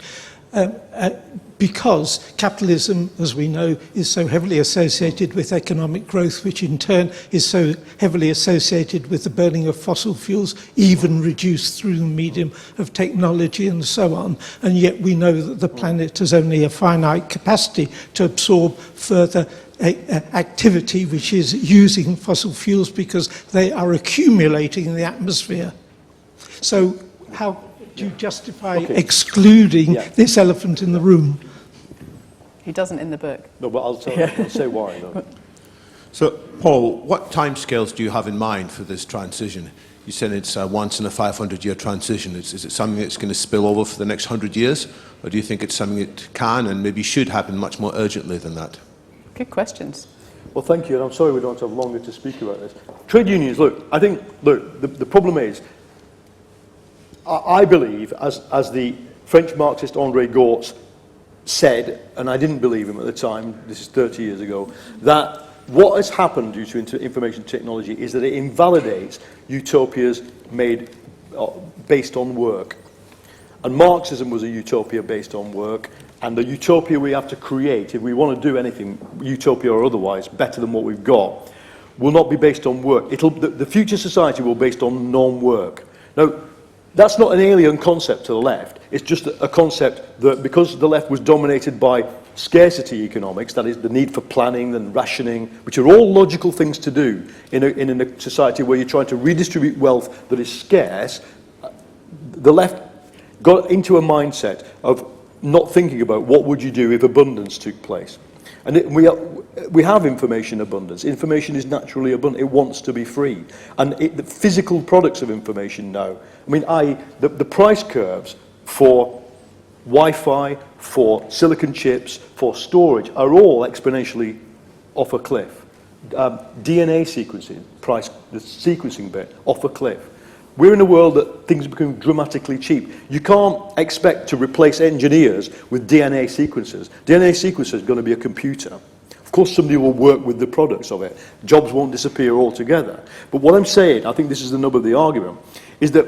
because capitalism, as we know, is so heavily associated with economic growth, which in turn is so heavily associated with the burning of fossil fuels, even reduced through the medium of technology and so on. And yet we know that the planet has only a finite capacity to absorb further activity which is using fossil fuels because they are accumulating in the atmosphere. So how do you justify excluding this elephant in the room? He doesn't in the book. No, but I'll say why. Though. So, Paul, what timescales do you have in mind for this transition? You said it's a once in a 500-year transition. Is it something that's going to spill over for the next 100 years? Or do you think it's something that can and maybe should happen much more urgently than that? Good questions. Well, thank you, and I'm sorry we don't have longer to speak about this. Trade unions, the problem is, I believe, as the French Marxist André Gortz said, and I didn't believe him at the time, this is 30 years ago, that what has happened due to information technology is that it invalidates utopias made based on work. And Marxism was a utopia based on work, and the utopia we have to create, if we want to do anything, utopia or otherwise, better than what we've got, will not be based on work. The future society will be based on non-work. Now, That's not an alien concept to the left. It's just a concept that because the left was dominated by scarcity economics, that is the need for planning and rationing, which are all logical things to do in a society where you're trying to redistribute wealth that is scarce, the left got into a mindset of not thinking about what would you do if abundance took place. And we have information abundance. Information is naturally abundant. It wants to be free. And the physical products of information now, I mean, the price curves for Wi-Fi, for silicon chips, for storage are all exponentially off a cliff. DNA sequencing, the sequencing bit, off a cliff. We're in a world that things become dramatically cheap. You can't expect to replace engineers with DNA sequencers. DNA sequencer is going to be a computer. Of course, somebody will work with the products of it. Jobs won't disappear altogether. But what I'm saying, I think this is the nub of the argument, is that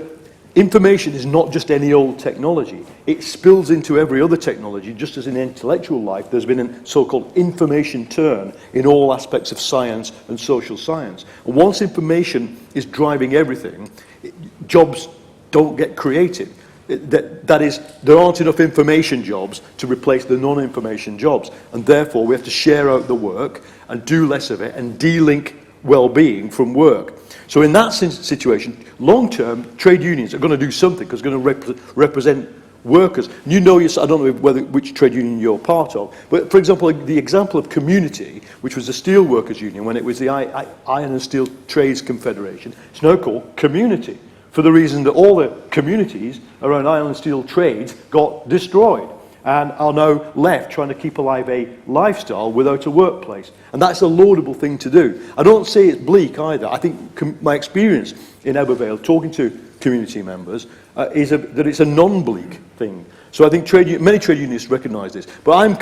information is not just any old technology. It spills into every other technology, just as in intellectual life there's been a so-called information turn in all aspects of science and social science. And once information is driving everything, jobs don't get created. That is, there aren't enough information jobs to replace the non-information jobs, and therefore we have to share out the work and do less of it and de-link well-being from work. So in that situation, long-term, trade unions are going to do something because they're going to represent workers. You know, I don't know which trade union you're part of, but for example, the example of Community, which was the Steel Workers Union when it was the Iron and Steel Trades Confederation, it's now called Community, for the reason that all the communities around iron and steel trades got destroyed and are now left trying to keep alive a lifestyle without a workplace. And that's a laudable thing to do. I don't say it's bleak either. I think my experience in Ebervale, talking to community members, is that it's a non-bleak thing. So I think many trade unionists recognise this. But I'm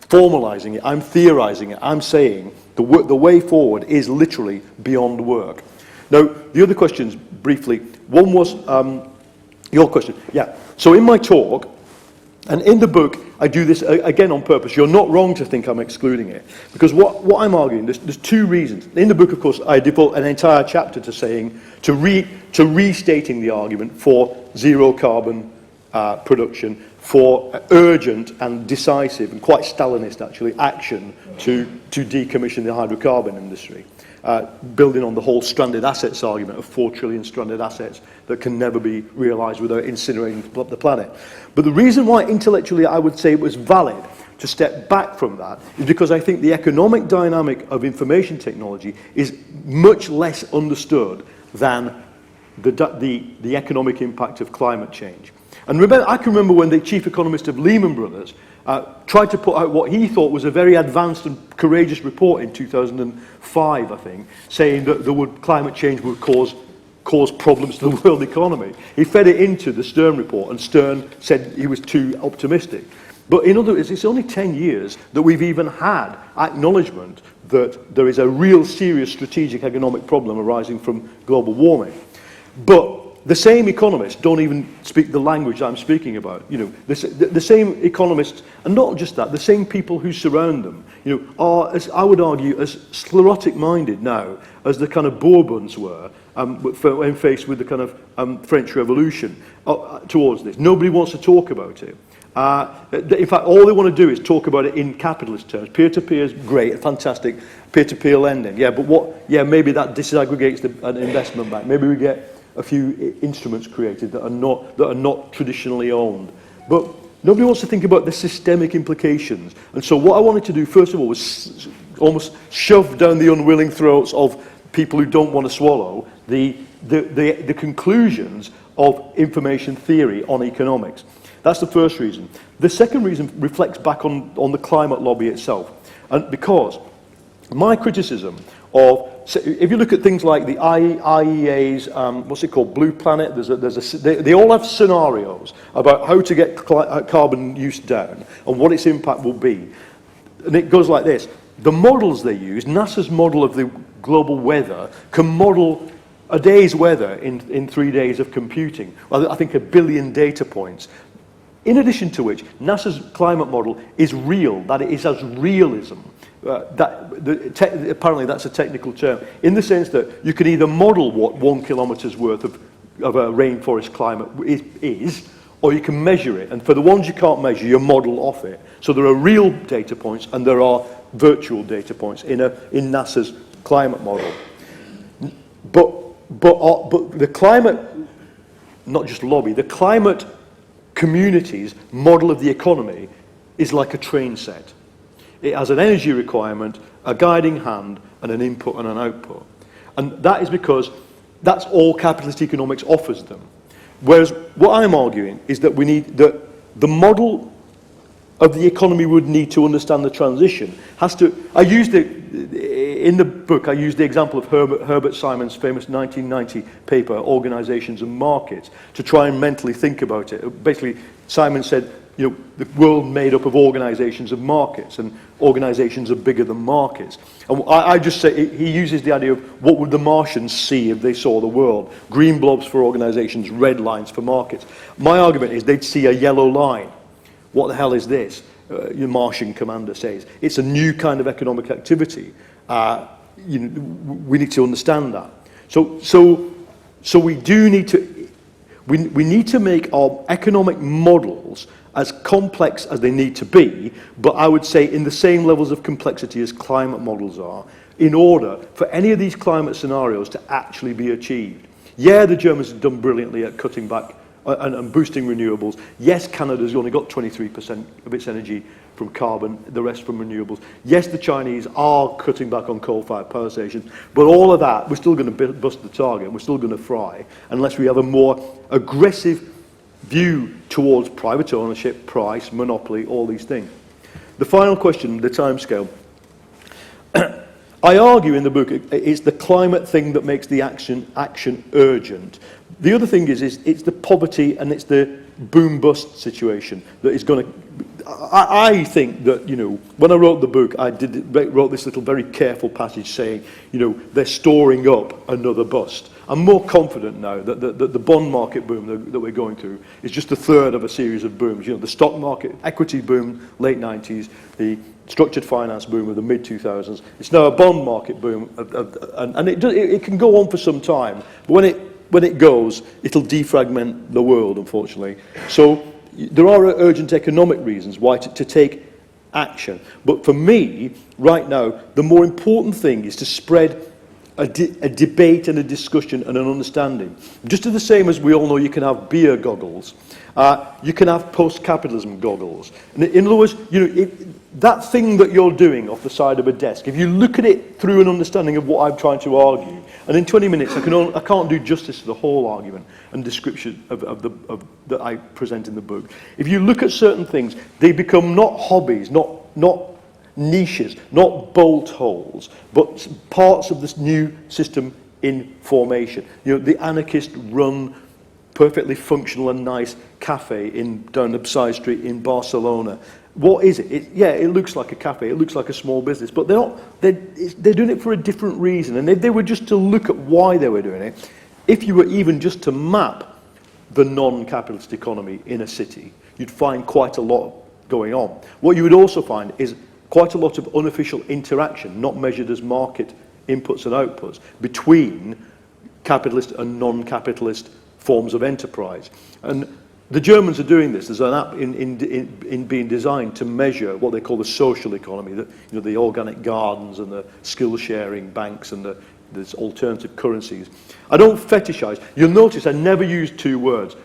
formalising it, I'm theorising it, I'm saying the way forward is literally beyond work. Now, the other questions, briefly, one was your question. Yeah, so in my talk, and in the book, I do this again on purpose. You're not wrong to think I'm excluding it. Because what I'm arguing, there's two reasons. In the book, of course, I devote an entire chapter to saying, to restating the argument for zero carbon production, for urgent and decisive, and quite Stalinist actually, action to decommission the hydrocarbon industry. Building on the whole stranded assets argument of 4 trillion stranded assets that can never be realised without incinerating the planet. But the reason why intellectually I would say it was valid to step back from that is because I think the economic dynamic of information technology is much less understood than the economic impact of climate change. And I can remember when the chief economist of Lehman Brothers tried to put out what he thought was a very advanced and courageous report in 2005, I think, saying that climate change would cause problems to the world economy. He fed it into the Stern report, and Stern said he was too optimistic. But in other words, it's only 10 years that we've even had acknowledgement that there is a real serious strategic economic problem arising from global warming. But the same economists don't even speak the language I'm speaking about. You know, the same economists, and not just that, the same people who surround them, you know, are, as I would argue, as sclerotic-minded now as the kind of Bourbons were when faced with the kind of French Revolution towards this. Nobody wants to talk about it. In fact, all they want to do is talk about it in capitalist terms. Peer-to-peer is great, fantastic. Peer-to-peer lending, yeah, but what? Yeah, maybe that disaggregates an investment bank. Maybe we get a few instruments created that are not traditionally owned. But nobody wants to think about the systemic implications. And so what I wanted to do, first of all, was almost shove down the unwilling throats of people who don't want to swallow the conclusions of information theory on economics. That's the first reason. The second reason reflects back on the climate lobby itself. And because my criticism of, so if you look at things like the IEA's, what's it called, Blue Planet, they all have scenarios about how to get carbon use down and what its impact will be. And it goes like this. The models they use, NASA's model of the global weather, can model a day's weather in 3 days of computing. Well, I think 1 billion data points. In addition to which, NASA's climate model is real, that it is as realism. Apparently that's a technical term, in the sense that you can either model what 1 kilometre's worth of rainforest climate is, or you can measure it. And for the ones you can't measure, you model off it. So there are real data points and there are virtual data points in NASA's climate model. But the climate, not just lobby, the climate community's model of the economy is like a train set. It has an energy requirement, a guiding hand, and an input and an output. And that is because that's all capitalist economics offers them. Whereas what I'm arguing is that we need the model of the economy would need to understand the transition has to. In the book, I used the example of Herbert Simon's famous 1990 paper, Organizations and Markets, to try and mentally think about it. Basically, Simon said, you know, the world made up of organizations and markets, and organizations are bigger than markets. And I just say, he uses the idea of what would the Martians see if they saw the world? Green blobs for organizations, red lines for markets. My argument is they'd see a yellow line. What the hell is this? Your Martian commander says. It's a new kind of economic activity. We need to understand that. So we do need to, we need to make our economic models as complex as they need to be, but I would say in the same levels of complexity as climate models are, in order for any of these climate scenarios to actually be achieved. Yeah, the Germans have done brilliantly at cutting back and boosting renewables. Yes, Canada's only got 23% of its energy from carbon, the rest from renewables. Yes, the Chinese are cutting back on coal-fired power stations, but all of that, we're still going to bust the target, and we're still going to fry, unless we have a more aggressive view towards private ownership, price, monopoly, all these things. The final question, the timescale. I argue in the book it's the climate thing that makes the action urgent. The other thing is it's the poverty and it's the boom-bust situation that is going to... I think that, you know, when I wrote the book, I wrote this little very careful passage saying, you know, they're storing up another bust. I'm more confident now that the bond market boom that we're going through is just a third of a series of booms. You know, the stock market, equity boom, late 90s, the structured finance boom of the mid-2000s. It's now a bond market boom, and it can go on for some time. But when it goes, it'll defragment the world, unfortunately. So there are urgent economic reasons why to take action. But for me, right now, the more important thing is to spread a debate and a discussion and an understanding. Just the same as we all know you can have beer goggles, you can have post-capitalism goggles. And in other words, you know, that thing that you're doing off the side of a desk, if you look at it through an understanding of what I'm trying to argue, and in 20 minutes I can't do justice to the whole argument and description that I present in the book. If you look at certain things, they become not hobbies, not niches, not bolt holes, but parts of this new system in formation. You know, the anarchist-run, perfectly functional and nice cafe down a side street in Barcelona. What is it? It looks like a cafe, it looks like a small business, but they're doing it for a different reason. And if they were just to look at why they were doing it, if you were even just to map the non-capitalist economy in a city, you'd find quite a lot going on. What you would also find is quite a lot of unofficial interaction, not measured as market inputs and outputs, between capitalist and non-capitalist forms of enterprise. And the Germans are doing this. There's an app in being designed to measure what they call the social economy, the organic gardens and the skill-sharing banks and there's alternative currencies. I don't fetishize. You'll notice I never use two words.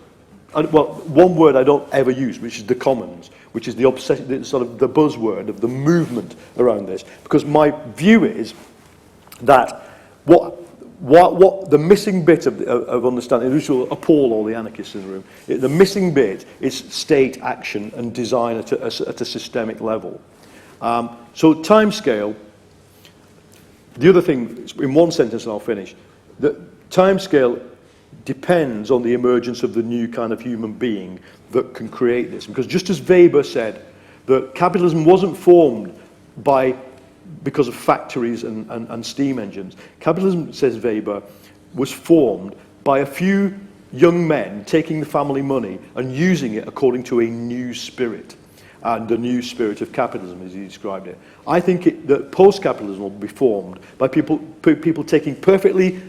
One word I don't ever use, which is the commons, which is the obsession, sort of the buzzword of the movement around this. Because my view is that what the missing bit of understanding, which will appall all the anarchists in the room, the missing bit is state action and design at a systemic level. So timescale, the other thing, in one sentence and I'll finish, that timescale depends on the emergence of the new kind of human being that can create this. Because just as Weber said, that capitalism wasn't formed because of factories and steam engines. Capitalism, says Weber, was formed by a few young men taking the family money and using it according to a new spirit. And the new spirit of capitalism, as he described it. I think that post-capitalism will be formed by people taking perfectly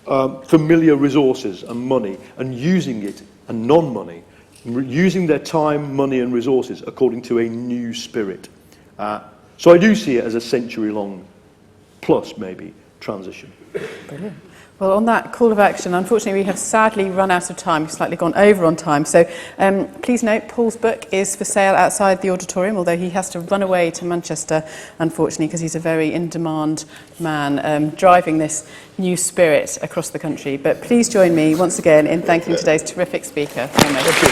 familiar resources and money and using it, and non-money, using their time, money and resources according to a new spirit. So I do see it as a century-long, plus maybe, transition. Brilliant. Well, on that call of action, unfortunately, we have sadly run out of time. We've slightly gone over on time. So please note, Paul's book is for sale outside the auditorium, although he has to run away to Manchester, unfortunately, because he's a very in-demand man driving this new spirit across the country. But please join me once again in thanking today's terrific speaker. Thank you.